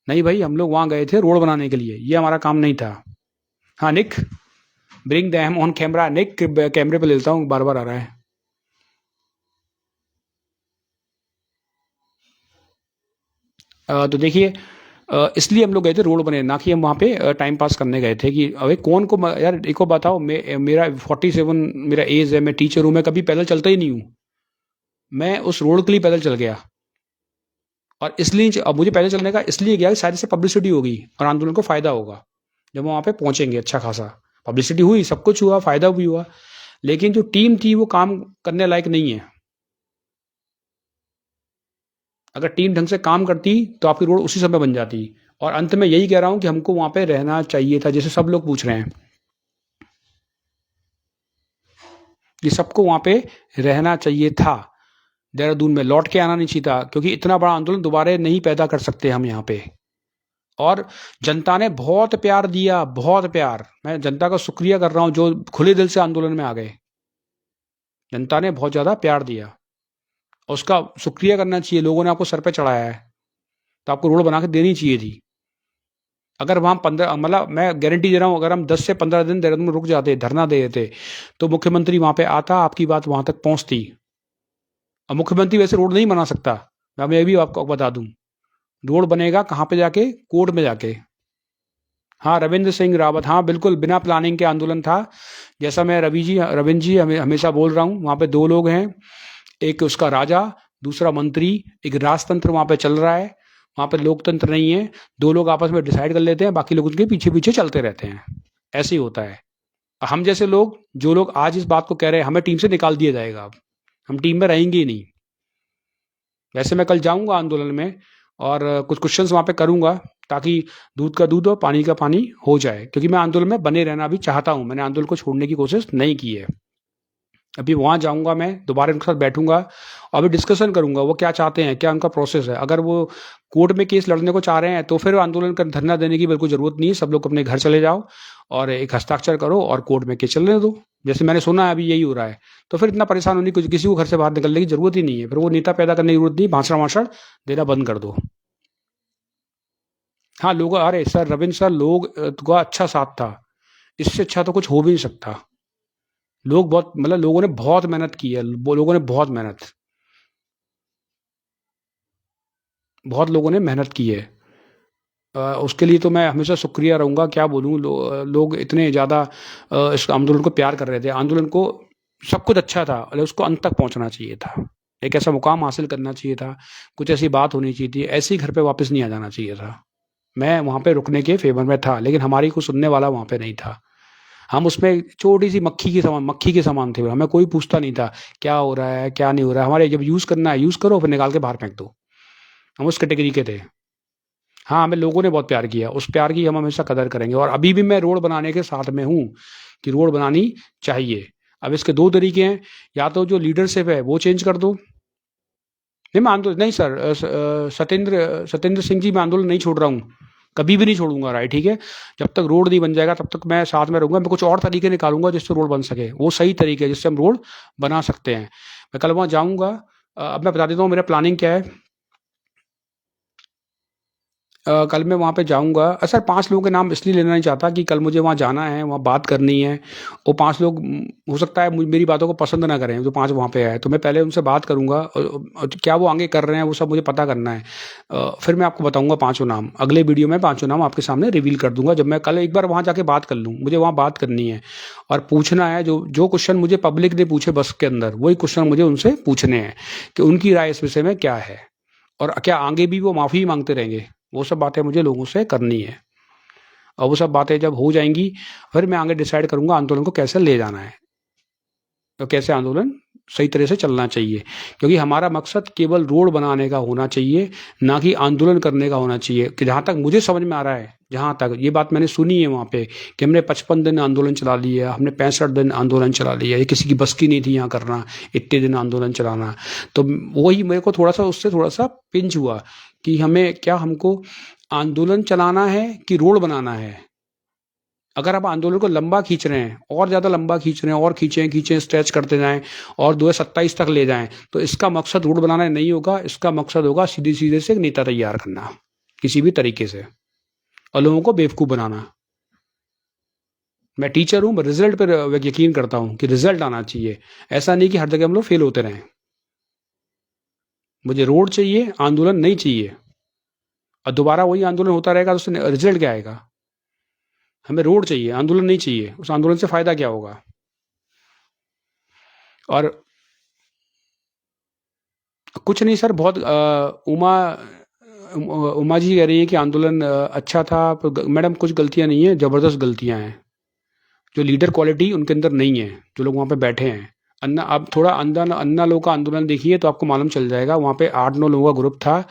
नहीं भाई, हम लोग वहाँ गए थे रोड बनाने के लिए, ये हमारा काम नहीं था। हाँ निक, ब्रिंग द ऑन कैमरा निक, कैमरे पे लेता हूँ, बार बार आ रहा है। तो देखिए, इसलिए हम लोग गए थे रोड बने, ना कि हम वहाँ पे टाइम पास करने गए थे कि अबे कौन को यार एक को बताओ, मेरा 47 मेरा एज है, मैं टीचर हूँ, मैं कभी पैदल चलता ही नहीं हूँ। मैं उस रोड के लिए पैदल चल गया। और इसलिए अब मुझे पैदल चलने का इसलिए गया कि शायद से पब्लिसिटी होगी और आंदोलन को फायदा होगा, जब वहाँ पे पहुंचेंगे अच्छा खासा। पब्लिसिटी हुई, सब कुछ हुआ, फायदा भी हुआ। लेकिन जो टीम थी वो काम करने लायक नहीं है। अगर टीम ढंग से काम करती तो आपकी रोड उसी समय बन जाती। और अंत में यही कह रहा हूँ कि हमको वहाँ पे रहना चाहिए था, जैसे सब लोग पूछ रहे हैं कि सबको वहाँ पे रहना चाहिए था। देहरादून में लौट के आना नहीं चाहिए था, क्योंकि इतना बड़ा आंदोलन दोबारा नहीं पैदा कर सकते हम यहाँ पे। और जनता ने बहुत प्यार दिया, बहुत प्यार। मैं जनता का शुक्रिया कर रहा हूँ जो खुले दिल से आंदोलन में आ गए। जनता ने बहुत ज़्यादा प्यार दिया, उसका शुक्रिया करना चाहिए। लोगों ने आपको सर पे चढ़ाया है, तो आपको रोड बना के देनी चाहिए थी। अगर वहाँ 15, मतलब मैं गारंटी दे रहा हूँ, अगर हम 10 से 15 दिन देहरादून में रुक जाते, धरना दे देते, तो मुख्यमंत्री वहाँ पे आता, आपकी बात वहाँ तक पहुँचती। अब मुख्यमंत्री वैसे रोड नहीं बना सकता, मैं भी आपको बता दूं। रोड बनेगा कहाँ पे जाके? कोर्ट में जाके। हाँ, रविंद्र सिंह रावत, हाँ बिल्कुल, बिना प्लानिंग के आंदोलन था। जैसा मैं रविंद्र जी हमेशा बोल रहा हूँ, वहाँ पे 2 लोग हैं, एक उसका राजा, दूसरा मंत्री। एक राजतंत्र वहाँ पे चल रहा है, वहाँ पे लोकतंत्र नहीं है। 2 लोग आपस में डिसाइड कर लेते हैं, बाकी लोग उनके पीछे पीछे चलते रहते हैं। ऐसे ही होता है। हम जैसे लोग, जो लोग आज इस बात को कह रहे हैं हमें टीम से निकाल दिया जाएगा, अब हम टीम में रहेंगे ही नहीं। वैसे मैं कल जाऊंगा आंदोलन में, और कुछ क्वेश्चंस वहाँ पे करूंगा, ताकि दूध का दूध और पानी का पानी हो जाए, क्योंकि मैं आंदोलन में बने रहना भी चाहता हूँ। मैंने आंदोलन को छोड़ने की कोशिश नहीं की है। अभी वहाँ जाऊँगा, मैं दोबारा उनके साथ बैठूँगा और अभी डिस्कशन करूँगा वो क्या चाहते हैं, क्या उनका प्रोसेस है। अगर वो कोर्ट में केस लड़ने को चाह रहे हैं तो फिर आंदोलन कर धरना देने की बिल्कुल ज़रूरत नहीं है। सब लोग अपने घर चले जाओ और एक हस्ताक्षर करो और कोर्ट में केस चलने दो। जैसे मैंने सुना है अभी यही हो रहा है। तो फिर इतना परेशान होने की, किसी को घर से बाहर निकलने की ज़रूरत ही नहीं है। फिर वो नेता पैदा करने की ज़रूरत नहीं, भाषण-वाषण देना बंद कर दो। हाँ, लोग, अरे सर रविंद्र सर, लोग का अच्छा साथ था। इससे अच्छा तो कुछ हो भी नहीं सकता। लोग बहुत, मतलब लोगों ने बहुत मेहनत की है। वो लोगों ने बहुत लोगों ने मेहनत की है। उसके लिए तो मैं हमेशा शुक्रिया रहूँगा। क्या बोलूँ, लोग इतने ज़्यादा इस आंदोलन को प्यार कर रहे थे। आंदोलन को सब कुछ अच्छा था, और उसको अंत तक पहुँचना चाहिए था। एक ऐसा मुकाम हासिल करना चाहिए था, कुछ ऐसी बात होनी चाहिए थी, ऐसे ही घर पे वापस नहीं आ जाना चाहिए था। मैं वहाँ पे रुकने के फ़ेवर में था, लेकिन हमारी को सुनने वाला वहाँ पे नहीं था। हम उसमें छोटी-सी मक्खी के समान थे। हमें कोई पूछता नहीं था, क्या हो रहा है, क्या नहीं हो रहा है। हमारे जब यूज़ करना है, यूज़ करो, फिर निकाल के बाहर फेंक दो। हम उस कैटेगरी के थे। हाँ, हमें लोगों ने बहुत प्यार किया। उस प्यार की हम हमेशा कदर करेंगे, और अभी भी मैं रोड बनाने के साथ में हूँ कि रोड बनानी चाहिए। अब इसके 2 तरीके हैं, या तो जो लीडरशिप है वो चेंज कर दो। नहीं, मैं आंदोलन नहीं सर, सत्येंद्र सिंह जी, मैं आंदोलन नहीं छोड़ रहा हूँ। कभी भी नहीं छोड़ूँगा, राइट, ठीक है? जब तक रोड नहीं बन जाएगा तब तक मैं साथ में रहूँगा। मैं कुछ और तरीके निकालूँगा जिससे रोड बन सके। वो सही तरीके हैं जिससे हम रोड बना सकते हैं। मैं कल वहाँ जाऊँगा। अब मैं बता देता हूँ मेरा प्लानिंग क्या है। कल मैं वहाँ पे जाऊँगा। सर 5 लोगों के नाम इसलिए लेना नहीं चाहता कि कल मुझे वहाँ जाना है, वहाँ बात करनी है। वो 5 लोग, हो सकता है मेरी बातों को पसंद ना करें, जो 5 वहाँ पे आए। तो मैं पहले उनसे बात करूँगा, क्या वो आगे कर रहे हैं वो सब मुझे पता करना है। फिर मैं आपको बताऊँगा 5 नाम। अगले वीडियो में 5 नाम आपके सामने रिवील कर दूँगा, जब मैं कल एक बार वहाँ जाके बात कर लूँ। मुझे वहाँ बात करनी है और पूछना है, जो क्वेश्चन मुझे पब्लिक ने पूछे बस के अंदर, वही क्वेश्चन मुझे उनसे पूछने हैं कि उनकी राय इस विषय में क्या है, और क्या आगे भी वो माफ़ी माँगते रहेंगे। वो सब बातें मुझे लोगों से करनी है, और वो सब बातें जब हो जाएँगी, फिर मैं आगे डिसाइड करूँगा आंदोलन को कैसे ले जाना है, तो कैसे आंदोलन सही तरह से चलना चाहिए। क्योंकि हमारा मकसद केवल रोड बनाने का होना चाहिए, ना कि आंदोलन करने का होना चाहिए। कि जहाँ तक मुझे समझ में आ रहा है, जहाँ तक ये बात मैंने सुनी है वहाँ पे, कि हमने 55 दिन आंदोलन चला लिया, हमने 65 दिन आंदोलन चला लिया, ये किसी की बस की नहीं थी यहाँ करना, इतने दिन आंदोलन चलाना। तो वही मेरे को थोड़ा-सा उससे थोड़ा-सा पिंच हुआ कि हमको आंदोलन चलाना है कि रोड बनाना है। अगर आप आंदोलन को लंबा खींच रहे हैं, और ज़्यादा लंबा खींच रहे हैं, और खींचें, स्ट्रेच करते जाएँ और 2027 तक ले जाएँ, तो इसका मकसद रोड बनाना नहीं होगा। इसका मकसद होगा सीधे-सीधे से एक नेता तैयार करना, किसी भी तरीके से, और लोगों को बेवकूफ़ बनाना। मैं टीचर हूँ, मैं रिज़ल्ट पर यकीन करता हूँ कि रिज़ल्ट आना चाहिए। ऐसा नहीं कि हर जगह हम लोग फेल होते रहें। मुझे रोड चाहिए, आंदोलन नहीं चाहिए। और दोबारा वही आंदोलन होता रहेगा तो उससे रिज़ल्ट क्या आएगा? हमें रोड चाहिए, आंदोलन नहीं चाहिए। उस आंदोलन से फ़ायदा क्या होगा? और कुछ नहीं सर, बहुत उमा जी कह रही हैं कि आंदोलन अच्छा था। मैडम, कुछ गलतियाँ नहीं हैं, ज़बरदस्त गलतियाँ हैं। जो लीडर क्वालिटी उनके अंदर नहीं है, जो लोग वहाँ पे बैठे हैं। अन्ना, आप थोड़ा अन्ना लोगों का आंदोलन देखिए तो आपको मालूम चल जाएगा। वहाँ पे 8-9 लोगों का ग्रुप था,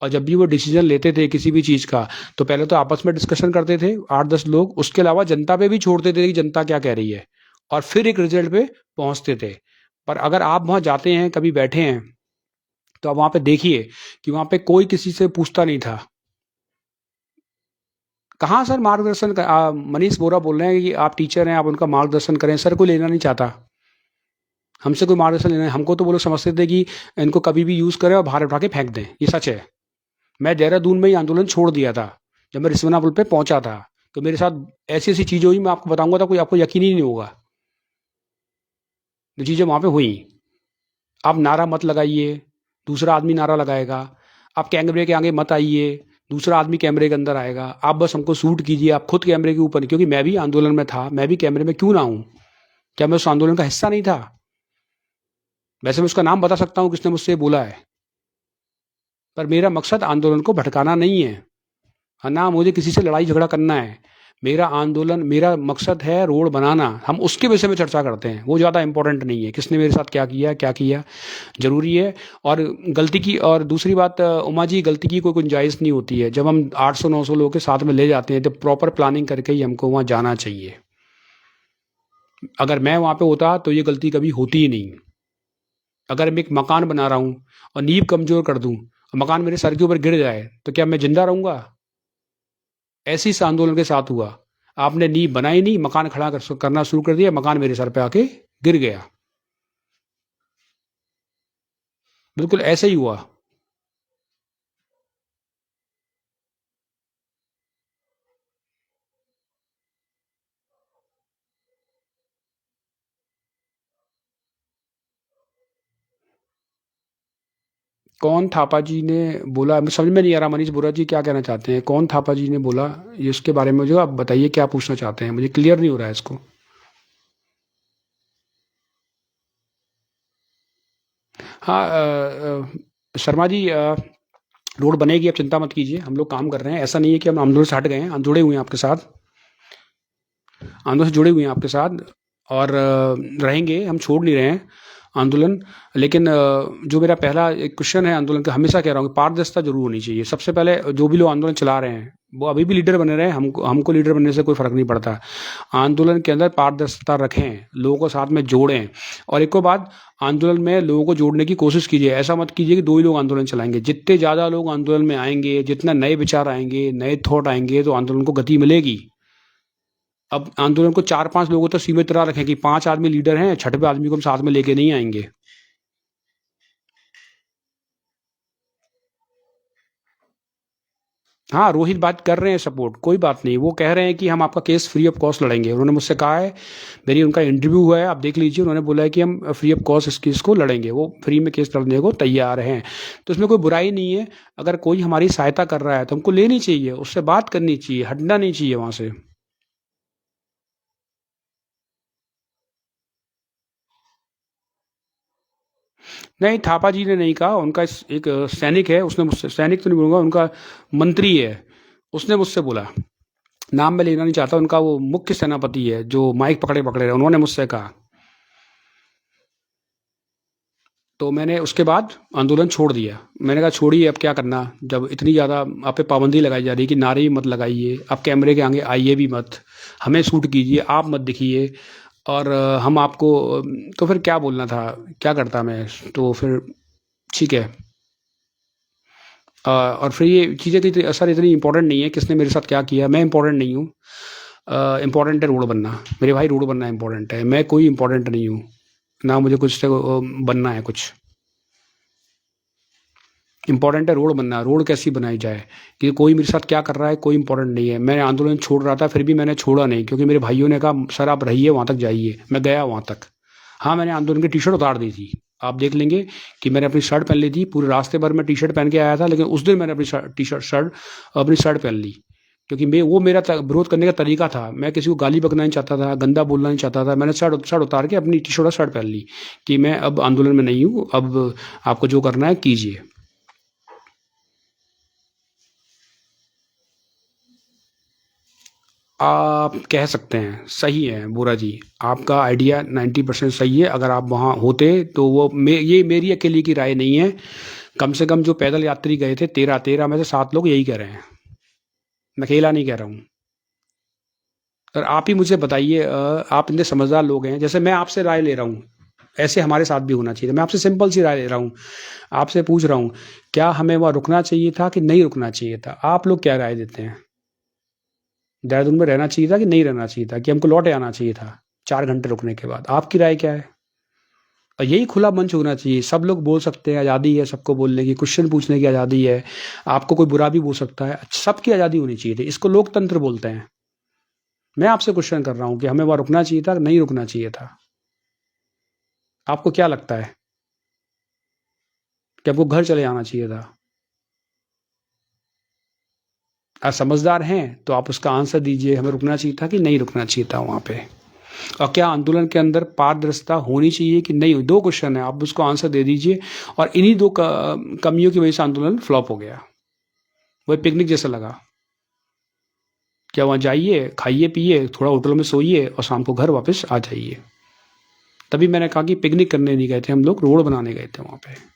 और जब भी वो डिसीजन लेते थे किसी भी चीज़ का, तो पहले तो आपस में डिस्कशन करते थे 8-10 लोग। उसके अलावा जनता पे भी छोड़ते थे कि जनता क्या कह रही है, और फिर एक रिजल्ट पे पहुँचते थे। पर अगर आप वहाँ जाते हैं, कभी बैठे हैं, तो आप वहाँ पे देखिए कि वहाँ पे कोई किसी से पूछता नहीं था। कहाँ सर मार्गदर्शन मनीष बोरा बोल रहे हैं कि आप टीचर हैं, आप उनका मार्गदर्शन करें। सर कोई लेना नहीं चाहता, हमसे कोई मार्गदर्शन लेना है। हमको तो वो लोग समझते थे कि इनको कभी भी यूज़ करें और बाहर उठा के फेंक दें। ये सच है। मैं देहरादून में ही आंदोलन छोड़ दिया था, जब मैं रिस्वना पुल पे पहुंचा था। तो मेरे साथ ऐसी ऐसी चीज़ें हुई, मैं आपको बताऊंगा तो कोई आपको यकीन ही नहीं होगा जो चीज़ें वहाँ पे हुई। आप नारा मत लगाइए, दूसरा आदमी नारा लगाएगा। आप कैमरे के आगे मत आइए, दूसरा आदमी कैमरे के अंदर आएगा। आप बस हमको शूट कीजिए, आप खुद कैमरे के ऊपर नहीं। क्योंकि मैं भी आंदोलन में था, मैं भी कैमरे में क्यों ना हूँ? क्या मैं उस आंदोलन का हिस्सा नहीं था? वैसे मैं उसका नाम बता सकता हूँ किसने मुझसे बोला है, पर मेरा मकसद आंदोलन को भटकाना नहीं है, और ना मुझे किसी से लड़ाई झगड़ा करना है। मेरा मकसद है रोड बनाना। हम उसके विषय में चर्चा करते हैं, वो ज़्यादा इंपॉर्टेंट नहीं है किसने मेरे साथ क्या किया ज़रूरी है। और गलती की, और दूसरी बात, उमा जी, गलती की कोई गुंजाइश नहीं होती है। जब हम 800-900 लोगों के साथ में ले जाते हैं तो प्रॉपर प्लानिंग करके ही हमको वहाँ जाना चाहिए। अगर मैं वहाँ पे होता तो ये गलती कभी होती ही नहीं। अगर मैं एक मकान बना रहा हूँ और नींव कमज़ोर कर दूँ, मकान मेरे सर के ऊपर गिर जाए, तो क्या मैं ज़िंदा रहूँगा? ऐसे ही इस आंदोलन के साथ हुआ। आपने नींव बनाई नहीं, मकान खड़ा करना शुरू कर दिया, मकान मेरे सर पे आके गिर गया। बिल्कुल ऐसे ही हुआ। कौन थापा जी ने बोला, मुझे समझ में नहीं आ रहा मनीष बोरा जी क्या कहना चाहते हैं? कौन थापा जी ने बोला ये, उसके बारे में जो आप बताइए, क्या पूछना चाहते हैं? मुझे क्लियर नहीं हो रहा है इसको। हाँ, शर्मा जी, रोड बनेगी, आप चिंता मत कीजिए, हम लोग काम कर रहे हैं। ऐसा नहीं है कि हम आंदोलन से हट गए हैं, हम जुड़े हुए हैं आपके साथ, आंदोलन से जुड़े हुए हैं आपके साथ, और रहेंगे, हम छोड़ नहीं रहे हैं आंदोलन। लेकिन जो मेरा पहला एक क्वेश्चन है आंदोलन का, हमेशा कह रहा हूँ कि पारदर्शिता जरूर होनी चाहिए। सबसे पहले जो भी लोग आंदोलन चला रहे हैं वो अभी भी लीडर बने रहे हैं, हमको लीडर बनने से कोई फर्क नहीं पड़ता। आंदोलन के अंदर पारदर्शिता रखें, लोगों को साथ में जोड़ें, और एक और बात, आंदोलन में लोगों को जोड़ने की कोशिश कीजिए। ऐसा मत कीजिए कि दो ही लोग आंदोलन चलाएंगे। जितने ज़्यादा लोग आंदोलन में आएंगे, जितना नए विचार आएंगे, नए थॉट आएंगे, तो आंदोलन को गति मिलेगी। अब आंदोलन को 4-5 लोगों तक सीमित ना रखें कि 5 आदमी लीडर हैं, छठवें आदमी को हम साथ में लेके नहीं आएंगे। हाँ, रोहित बात कर रहे हैं सपोर्ट, कोई बात नहीं। वो कह रहे हैं कि हम आपका केस फ्री ऑफ कॉस्ट लड़ेंगे। उन्होंने मुझसे कहा है, मेरी उनका इंटरव्यू हुआ है, आप देख लीजिए। उन्होंने बोला है कि हम फ्री ऑफ कॉस्ट इस केस को लड़ेंगे, वो फ्री में केस लड़ने को तैयार हैं। तो इसमें कोई बुराई नहीं है। अगर कोई हमारी सहायता कर रहा है तो हमको लेनी चाहिए, उससे बात करनी चाहिए, हटना नहीं चाहिए वहाँ से। नहीं, थापा जी ने नहीं कहा। उनका एक सैनिक है, उसने मुझसे, सैनिक तो नहीं बोलूँगा, उनका मंत्री है, उसने मुझसे बोला। नाम मैं लेना नहीं चाहता, उनका वो मुख्य सेनापति है जो माइक पकड़े पकड़े रहे, उन्होंने मुझसे कहा। तो मैंने उसके बाद आंदोलन छोड़ दिया। मैंने कहा छोड़िए, अब क्या करना, जब इतनी ज़्यादा आप पे पाबंदी लगाई जा रही है कि नारे भी मत लगाइए, आप कैमरे के आगे आइए भी मत, हमें शूट कीजिए, आप मत दिखिए, और हम आपको, तो फिर क्या बोलना था, क्या करता मैं? तो फिर ठीक है। और फिर ये चीज़ें तो सर इतनी इंपॉर्टेंट नहीं है किसने मेरे साथ क्या किया, मैं इंपॉर्टेंट नहीं हूँ। इम्पोर्टेंट है रोड बनना, मेरे भाई, रोड बनना इंपॉर्टेंट है। मैं कोई इंपॉर्टेंट नहीं हूँ, ना मुझे कुछ से बनना है कुछ। इंपॉर्टेंट है रोड बनना, रोड कैसी बनाई जाए, कि कोई मेरे साथ क्या कर रहा है कोई इंपॉर्टेंट नहीं है। मैं आंदोलन छोड़ रहा था, फिर भी मैंने छोड़ा नहीं, क्योंकि मेरे भाइयों ने कहा सर आप रहिए, वहाँ तक जाइए। मैं गया वहाँ तक। हाँ, मैंने आंदोलन की टी शर्ट उतार दी थी। आप देख लेंगे कि मैंने अपनी शर्ट पहन ली थी, पूरे रास्ते भर मैं टी शर्ट पहन के आया था, लेकिन उस दिन मैंने अपनी टी शर्ट शर्ट अपनी शर्ट पहन ली, क्योंकि मैं, वो मेरा विरोध करने का तरीका था। मैं किसी को गाली बकना नहीं चाहता था, गंदा बोलना नहीं चाहता था। मैंने शर्ट उतार के अपनी टी शर्ट और शर्ट पहन ली कि मैं अब आंदोलन में नहीं हूँ, अब आपको जो करना है कीजिए। आप कह सकते हैं, सही है बोरा जी, आपका आइडिया 90% सही है। अगर आप वहाँ होते तो वो ये मेरी अकेली की राय नहीं है। कम से कम जो पैदल यात्री गए थे, 13 में से 7 लोग यही कह रहे हैं, मैं अकेला नहीं कह रहा हूँ। सर आप ही मुझे बताइए, आप इतने समझदार लोग हैं, जैसे मैं आपसे राय ले रहा हूँ, ऐसे हमारे साथ भी होना चाहिए। मैं आपसे सिंपल सी राय ले रहा हूँ, आपसे पूछ रहा हूँ, क्या हमें वहाँ रुकना चाहिए था कि नहीं रुकना चाहिए था? आप लोग क्या राय देते हैं? देहरादून में रहना चाहिए था कि नहीं रहना चाहिए था, कि हमको लौट आना चाहिए था 4 घंटे रुकने के बाद? आपकी राय क्या है? और यही खुला मंच होना चाहिए, सब लोग बोल सकते हैं, आज़ादी है सबको बोलने की, क्वेश्चन पूछने की आज़ादी है, आपको कोई बुरा भी बोल सकता है, सबकी आज़ादी होनी चाहिए थी। इसको लोकतंत्र बोलते हैं। मैं आपसे क्वेश्चन कर रहा हूँ कि हमें वहाँ रुकना चाहिए था कि नहीं रुकना चाहिए था? आपको क्या लगता है कि आपको घर चले आना चाहिए था? आप समझदार हैं तो आप उसका आंसर दीजिए, हमें रुकना चाहिए था कि नहीं रुकना चाहिए था वहाँ पे? और क्या आंदोलन के अंदर पारदर्शिता होनी चाहिए कि नहीं? 2 क्वेश्चन है, आप उसको आंसर दे दीजिए। और इन्हीं 2 कमियों की वजह से आंदोलन फ्लॉप हो गया। वही पिकनिक जैसा लगा। क्या वहाँ जाइए, खाइए पिए, थोड़ा होटल में सोइए और शाम को घर वापस आ जाइए। तभी मैंने कहा कि पिकनिक करने नहीं गए थे हम लोग, रोड बनाने गए थे वहाँ पे।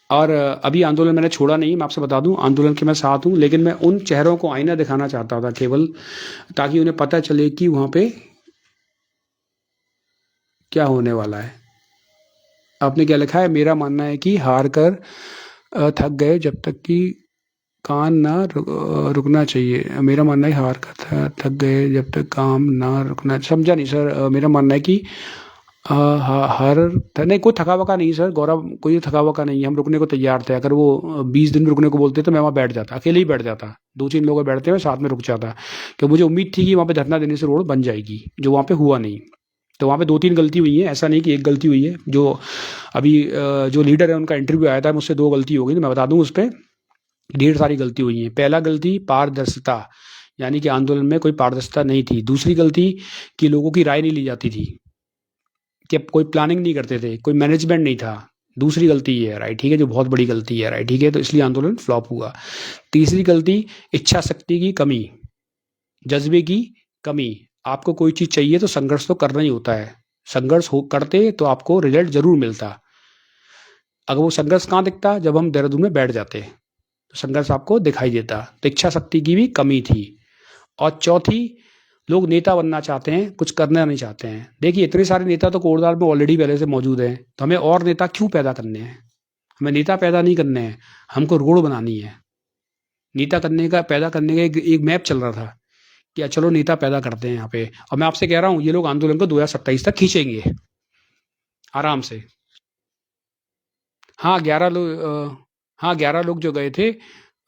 और अभी आंदोलन मैंने छोड़ा नहीं, मैं आपसे बता दूं, आंदोलन के मैं साथ हूं, लेकिन मैं उन चेहरों को आईना दिखाना चाहता था केवल, ताकि उन्हें पता चले कि वहां पे क्या होने वाला है। आपने क्या लिखा है? मेरा मानना है कि हार कर थक गए जब तक कि कान ना रुकना चाहिए। मेरा मानना है हार कर थक गए जब तक काम ना रुकना। समझा नहीं सर। मेरा मानना है कि हर नहीं, कोई थका वका नहीं सर गौरव, कोई थका वका नहीं है। हम रुकने को तैयार थे। अगर वो 20 दिन रुकने को बोलते तो मैं वहाँ बैठ जाता, अकेले ही बैठ जाता, 2-3 लोग बैठते हुए साथ में रुक जाता, क्योंकि मुझे उम्मीद थी कि वहाँ पे धरना देने से रोड बन जाएगी, जो वहाँ पे हुआ नहीं। तो वहाँ पे 2-3 गलती हुई है, ऐसा नहीं कि एक गलती हुई है। जो अभी जो लीडर है उनका इंटरव्यू आया था, मुझसे 2 गलती हो गई, तो मैं बता दूं उस पर ढेर सारी गलती हुई है। पहला गलती पारदर्शिता, यानी कि आंदोलन में कोई पारदर्शिता नहीं थी। दूसरी गलती कि लोगों की राय नहीं ली जाती थी, कि कोई प्लानिंग नहीं करते थे, कोई मैनेजमेंट नहीं था। दूसरी गलती ये है, राइट, ठीक है, जो बहुत बड़ी गलती है, राइट, ठीक है, तो इसलिए आंदोलन फ्लॉप हुआ। तीसरी गलती इच्छा शक्ति की कमी, जज्बे की कमी। आपको कोई चीज चाहिए तो संघर्ष तो करना ही होता है, संघर्ष हो करते तो आपको रिजल्ट जरूर मिलता। अगर वो संघर्ष कहाँ दिखता? जब हम देहरादून में बैठ जाते तो संघर्ष आपको दिखाई देता। तो इच्छा शक्ति की भी कमी थी। और चौथी, लोग नेता बनना चाहते हैं, कुछ करना नहीं चाहते हैं। देखिए इतने सारे नेता तो कोटद्वार में ऑलरेडी पहले से मौजूद हैं, तो हमें और नेता क्यों पैदा करने हैं? हमें नेता पैदा नहीं करने हैं, हमको रोड बनानी है। नेता करने का, पैदा करने का एक मैप चल रहा था कि चलो नेता पैदा करते हैं यहाँ पे। और मैं आपसे कह रहा हूँ ये लोग आंदोलन को 2027 तक खींचेंगे आराम से। हाँ 11 लोग, हाँ 11 लोग जो गए थे,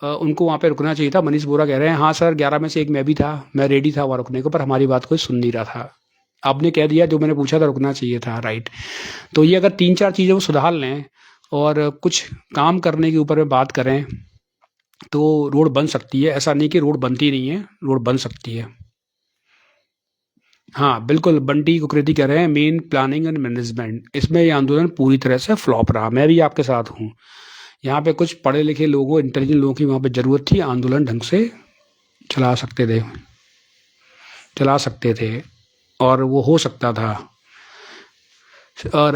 उनको वहाँ पे रुकना चाहिए था। मनीष बोरा कह रहे हैं हाँ सर 11 में से एक मैं भी था, मैं रेडी था वहाँ रुकने को, पर हमारी बात कोई सुन नहीं रहा था। आपने कह दिया जो मैंने पूछा था, रुकना चाहिए था, राइट। तो ये अगर 3-4 चीज़ें वो सुधार लें और कुछ काम करने के ऊपर में बात करें तो रोड बन सकती है। ऐसा नहीं कि रोड बनती नहीं है, रोड बन सकती है। हाँ बिल्कुल, बंटी कुकरेती कह रहे हैं मेन प्लानिंग एंड मैनेजमेंट, इसमें ये आंदोलन पूरी तरह से फ्लॉप रहा। मैं भी आपके साथ हूँ। यहाँ पे कुछ पढ़े लिखे लोगों, इंटेलिजेंट लोगों की वहाँ पे ज़रूरत थी, आंदोलन ढंग से चला सकते थे, चला सकते थे, और वो हो सकता था। और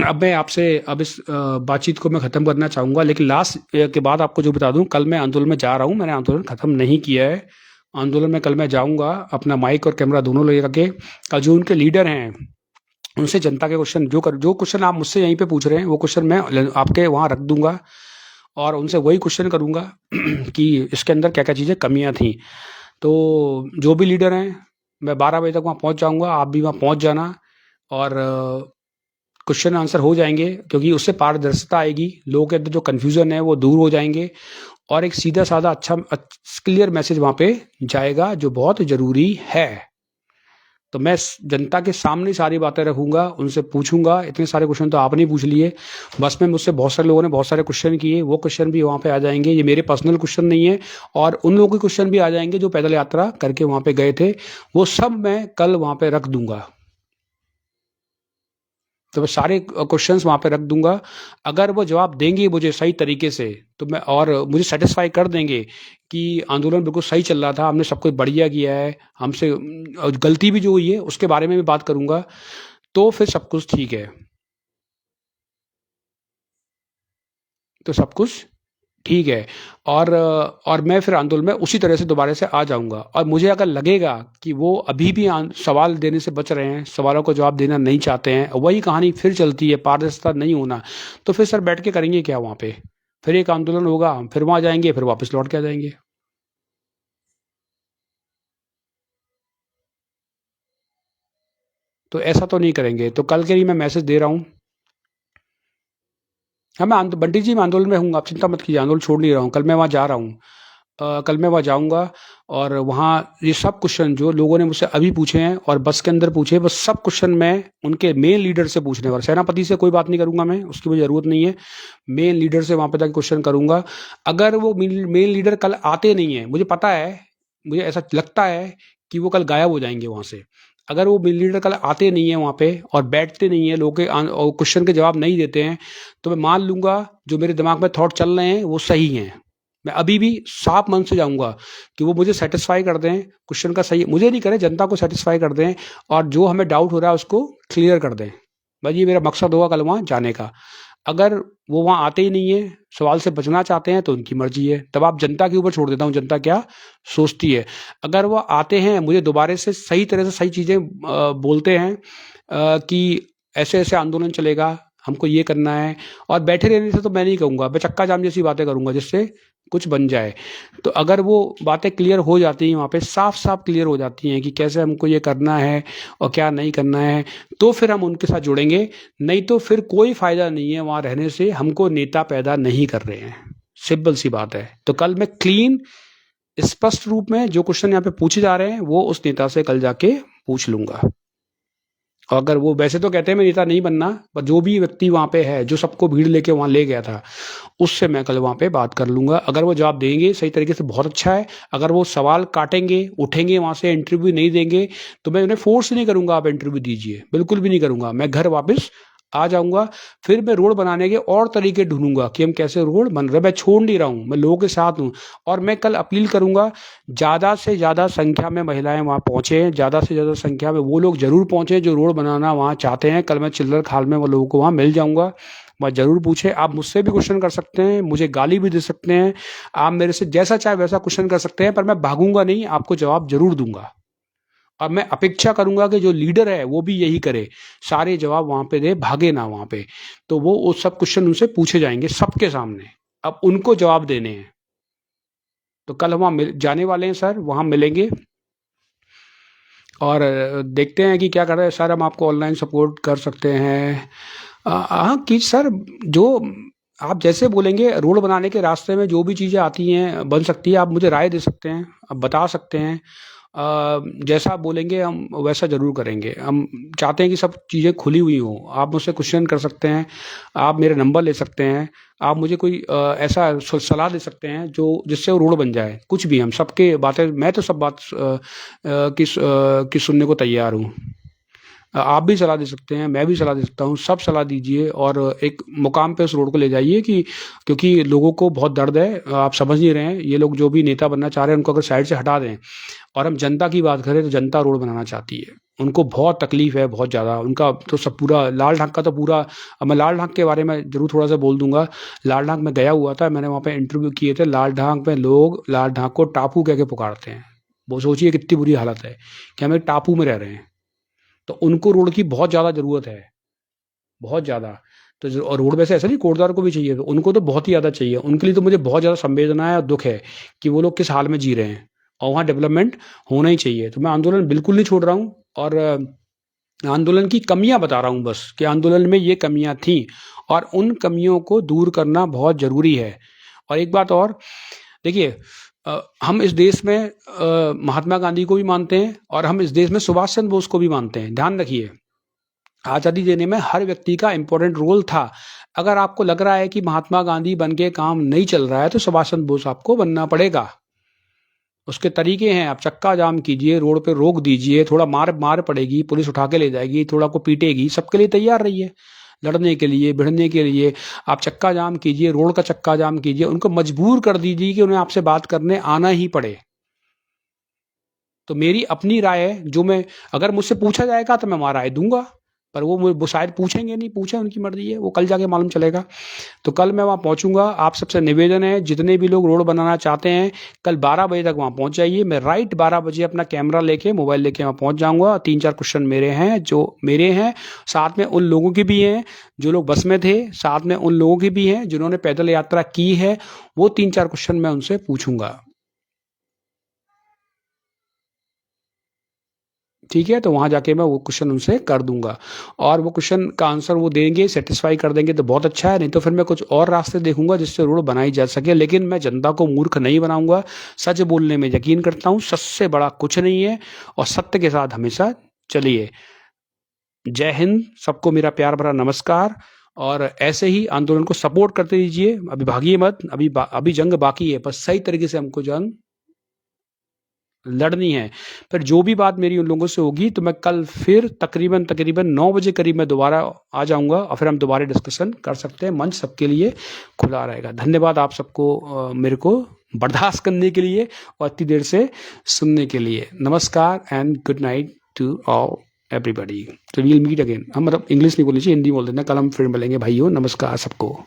अब मैं आपसे अब इस बातचीत को मैं ख़त्म करना चाहूँगा, लेकिन लास्ट के बाद आपको जो बता दूँ, कल मैं आंदोलन में जा रहा हूँ, मैंने आंदोलन ख़त्म नहीं किया है। आंदोलन में कल मैं जाऊँगा अपना माइक और कैमरा दोनों लेकर के। कल जो उनके लीडर हैं उनसे जनता के क्वेश्चन, जो क्वेश्चन आप मुझसे यहीं पे पूछ रहे हैं, वो क्वेश्चन मैं आपके वहाँ रख दूंगा और उनसे वही क्वेश्चन करूंगा कि इसके अंदर क्या क्या चीज़ें कमियां थी। तो जो भी लीडर हैं, मैं 12 बजे तक वहाँ पहुँच जाऊँगा, आप भी वहाँ पहुँच जाना, और क्वेश्चन आंसर हो जाएंगे, क्योंकि उससे पारदर्शिता आएगी, लोगों के अंदर जो कन्फ्यूज़न है वो दूर हो जाएंगे, और एक सीधा साधा अच्छा क्लियर मैसेज वहाँ पे जाएगा, जो बहुत ज़रूरी है। तो मैं जनता के सामने सारी बातें रखूंगा, उनसे पूछूंगा। इतने सारे क्वेश्चन तो आपने पूछ लिए, बस में मुझसे बहुत सारे लोगों ने बहुत सारे क्वेश्चन किए, वो क्वेश्चन भी वहाँ पे आ जाएंगे। ये मेरे पर्सनल क्वेश्चन नहीं है, और उन लोगों के क्वेश्चन भी आ जाएंगे जो पैदल यात्रा करके वहाँ पे गए थे, वो सब मैं कल वहाँ पे रख दूंगा। तो मैं सारे क्वेश्चंस वहाँ पे रख दूंगा। अगर वो जवाब देंगे मुझे सही तरीके से, तो मैं, और मुझे सेटिस्फाई कर देंगे कि आंदोलन बिल्कुल सही चल रहा था, हमने सब कुछ बढ़िया किया है, हमसे गलती भी जो हुई है उसके बारे में भी बात करूंगा, तो फिर सब कुछ ठीक है, तो सब कुछ ठीक है। और मैं फिर आंदोलन में उसी तरह से दोबारा से आ जाऊंगा। और मुझे अगर लगेगा कि वो अभी भी सवाल देने से बच रहे हैं, सवालों को जवाब देना नहीं चाहते हैं, वही कहानी फिर चलती है, पारदर्शिता नहीं होना, तो फिर सर बैठ के करेंगे क्या वहाँ पे? फिर एक आंदोलन होगा, हम फिर वहाँ जाएंगे, फिर वापस लौट के आ जाएंगे। तो ऐसा तो नहीं करेंगे। तो कल के लिए मैं मैसेज दे रहा हूँ। हाँ मैं बंटी जी, मैं आंदोलन में हूँ, आप चिंता मत कीजिए, आंदोलन छोड़ नहीं रहा हूँ। कल मैं वहाँ जा रहा हूँ, कल मैं वहाँ जाऊँगा, और वहाँ ये सब क्वेश्चन जो लोगों ने मुझसे अभी पूछे हैं और बस के अंदर पूछे, बस सब क्वेश्चन मैं उनके मेन लीडर से पूछने वाला। सेनापति से कोई बात नहीं करूँगा मैं, उसकी मुझे ज़रूरत नहीं है। मेन लीडर से वहाँ पे जाकर क्वेश्चन करूँगा। अगर वो मेन लीडर कल आते नहीं है, मुझे पता है, मुझे ऐसा लगता है कि वो कल गायब हो जाएंगे वहाँ से। अगर वो मेन लीडर कल आते नहीं है वहाँ पे और बैठते नहीं है, लोगों के क्वेश्चन के जवाब नहीं देते हैं, तो मैं मान लूंगा जो मेरे दिमाग में थॉट चल रहे हैं वो सही हैं। मैं अभी भी साफ मन से जाऊंगा कि वो मुझे सेटिस्फाई कर दें, क्वेश्चन का सही, मुझे नहीं करे, जनता को सेटिस्फाई कर दें, और जो हमें डाउट हो रहा है उसको क्लियर कर दें। भाई ये मेरा मकसद होगा कल वहाँ जाने का। अगर वो वहाँ आते ही नहीं है, सवाल से बचना चाहते हैं, तो उनकी मर्जी है। तब आप जनता के ऊपर छोड़ देता हूँ, जनता क्या सोचती है। अगर वो आते हैं, मुझे दोबारा से सही तरह से सही चीज़ें बोलते हैं कि ऐसे-ऐसे आंदोलन चलेगा, हमको ये करना है, और बैठे रहने से तो मैं नहीं कहूँगा, मैं चक्का जाम जैसी बातें करूँगा जिससे कुछ बन जाए। तो अगर वो बातें क्लियर हो जाती हैं, वहाँ पे साफ-साफ क्लियर हो जाती हैं कि कैसे हमको ये करना है और क्या नहीं करना है, तो फिर हम उनके साथ जुड़ेंगे। नहीं तो फिर कोई फ़ायदा नहीं है वहाँ रहने से, हमको नेता पैदा नहीं कर रहे हैं। सिंपल सी बात है। तो कल मैं क्लीन स्पष्ट रूप में जो क्वेश्चन यहाँ पे पूछे जा रहे हैं, वो उस नेता से कल जाके पूछ लूँगा। अगर वो वैसे तो कहते हैं मैं नेता नहीं बनना, पर जो भी व्यक्ति वहाँ पे है, जो सबको भीड़ लेके वहाँ ले गया था, उससे मैं कल वहाँ पे बात कर लूँगा। अगर वो जवाब देंगे सही तरीके से, बहुत अच्छा है। अगर वो सवाल काटेंगे, उठेंगे वहाँ से, इंटरव्यू नहीं देंगे, तो मैं उन्हें फ़ोर्स नहीं करूँगा आप इंटरव्यू दीजिए, बिल्कुल भी नहीं करूँगा। मैं घर वापस आ जाऊँगा, फिर मैं रोड बनाने के और तरीके ढूँढूँगा कि हम कैसे रोड बन रहे हैं। मैं छोड़ नहीं रहा हूँ, मैं लोगों के साथ हूँ। और मैं कल अपील करूँगा, ज़्यादा से ज़्यादा संख्या में महिलाएँ वहाँ पहुँचें, ज़्यादा से ज़्यादा संख्या में वो लोग ज़रूर पहुँचें जो रोड बनाना वहाँ चाहते हैं। कल मैं चिल्लर खाल में वो लोगों को वहाँ मिल जाऊँगा, वहाँ ज़रूर पूछें। आप मुझसे भी क्वेश्चन कर सकते हैं, मुझे गाली भी दे सकते हैं, आप मेरे से जैसा चाहे वैसा क्वेश्चन कर सकते हैं, पर मैं भागूँगा नहीं, आपको जवाब ज़रूर दूँगा। और मैं अपेक्षा करूँगा कि जो लीडर है वो भी यही करे, सारे जवाब वहाँ पे दे, भागे ना वहाँ पे। तो वो सब क्वेश्चन उनसे पूछे जाएँगे सबके सामने, अब उनको जवाब देने हैं। तो कल हम वहाँ जाने वाले हैं सर, वहाँ मिलेंगे और देखते हैं कि क्या कर रहे हैं सर। हम आपको ऑनलाइन सपोर्ट कर सकते हैं। हाँ कि सर, जो आप जैसे बोलेंगे, रोड बनाने के रास्ते में जो भी चीज़ें आती हैं बन सकती है, आप मुझे राय दे सकते हैं, आप बता सकते हैं। जैसा आप बोलेंगे हम वैसा ज़रूर करेंगे। हम चाहते हैं कि सब चीज़ें खुली हुई हों। आप मुझसे क्वेश्चन कर सकते हैं, आप मेरे नंबर ले सकते हैं, आप मुझे कोई ऐसा सलाह दे सकते हैं जो जिससे वो रोड बन जाए। कुछ भी, हम सबके बातें, मैं तो सब बात की सुनने को तैयार हूँ। आप भी सलाह दे सकते हैं, मैं भी सलाह दे सकता हूँ, सब सलाह दीजिए और एक मुकाम पे उस रोड को ले जाइए कि क्योंकि लोगों को बहुत दर्द है, आप समझ नहीं रहे हैं। ये लोग जो भी नेता बनना चाह रहे हैं, उनको अगर साइड से हटा दें और हम जनता की बात करें, तो जनता रोड बनाना चाहती है। उनको बहुत तकलीफ़ है, बहुत ज़्यादा। उनका तो सब पूरा लाल ढाक का तो पूरा, अब मैं लाल ढाक के बारे में ज़रूर थोड़ा-सा बोल दूँगा। लाल ढाक में गया हुआ था, मैंने वहाँ पे इंटरव्यू किए थे। लाल ढाक में लोग लाल ढाक को टापू कह के पुकारते हैं। वो सोचिए कितनी बुरी हालत है कि हम एक टापू में रह रहे हैं। तो उनको रोड की बहुत ज़्यादा ज़रूरत है, बहुत ज़्यादा। तो और रोड वैसे ऐसा नहीं, कोटद्वार को भी चाहिए, तो उनको तो बहुत ही ज़्यादा चाहिए। उनके लिए तो मुझे बहुत ज़्यादा संवेदना है और दुःख है कि वो लोग किस हाल में जी रहे हैं, और वहाँ डेवलपमेंट होना ही चाहिए। तो मैं आंदोलन बिल्कुल नहीं छोड़ रहा हूँ, और आंदोलन की कमियाँ बता रहा हूँ बस, कि आंदोलन में ये कमियाँ थीं और उन कमियों को दूर करना बहुत ज़रूरी है। और एक बात और, देखिए, हम इस देश में महात्मा गांधी को भी मानते हैं और हम इस देश में सुभाष चंद्र बोस को भी मानते हैं। ध्यान रखिए, आज़ादी देने में हर व्यक्ति का इम्पोर्टेंट रोल था। अगर आपको लग रहा है कि महात्मा गांधी बन के काम नहीं चल रहा है, तो सुभाष चंद्र बोस आपको बनना पड़ेगा। उसके तरीके हैं, आप चक्का जाम कीजिए, रोड पे रोक दीजिए, थोड़ा मार पड़ेगी, पुलिस उठा के ले जाएगी, थोड़ा को पीटेगी, सबके लिए तैयार रहिए, लड़ने के लिए, भिड़ने के लिए। आप चक्का जाम कीजिए, रोड का चक्का जाम कीजिए, उनको मजबूर कर दीजिए कि उन्हें आपसे बात करने आना ही पड़े। तो मेरी अपनी राय है, जो मैं, अगर मुझसे पूछा जाएगा तो मैं वहाँ राय दूँगा, पर वो शायद पूछेंगे नहीं, पूछें उनकी मर्ज़ी है, वो कल जाके मालूम चलेगा। तो कल मैं वहाँ पहुँचूँगा, आप सबसे निवेदन है, जितने भी लोग रोड बनाना चाहते हैं, कल 12 बजे तक वहाँ पहुँच जाइए। मैं राइट 12 बजे अपना कैमरा लेके, मोबाइल लेके वहाँ पहुँच जाऊँगा। 3-4 क्वेश्चन मेरे हैं, जो मेरे हैं, साथ में उन लोगों के भी हैं जो लोग बस में थे, साथ में उन लोगों के भी हैं जिन्होंने पैदल यात्रा की है। वो 3-4 क्वेश्चन मैं उनसे पूछूँगा। ठीक है, तो वहाँ जाके मैं वो क्वेश्चन उनसे कर दूँगा, और वो क्वेश्चन का आंसर वो देंगे, सैटिस्फाई कर देंगे तो बहुत अच्छा है, नहीं तो फिर मैं कुछ और रास्ते देखूँगा जिससे रोड बनाई जा सके। लेकिन मैं जनता को मूर्ख नहीं बनाऊँगा, सच बोलने में यकीन करता हूँ, सच से बड़ा कुछ नहीं है, और सत्य के साथ हमेशा चलिए। जय हिंद, सबको मेरा प्यार भरा नमस्कार, और ऐसे ही आंदोलन को सपोर्ट करते रहिए, अभी भागिए मत, अभी जंग बाकी है, बस सही तरीके से हमको जंग लड़नी है। फिर जो भी बात मेरी उन लोगों से होगी, तो मैं कल फिर तकरीबन 9 बजे करीब मैं दोबारा आ जाऊँगा, और फिर हम दोबारा डिस्कशन कर सकते हैं। मंच सबके लिए खुला रहेगा। धन्यवाद आप सबको मेरे को बर्दाश्त करने के लिए और इतनी देर से सुनने के लिए। नमस्कार and good night to all. Everybody. तो वील मीट अगेन। हम मतलब इंग्लिश नहीं बोलनी चाहिए, हिंदी बोल देना। कल हम फिर मिलेंगे भाइयों, नमस्कार सबको।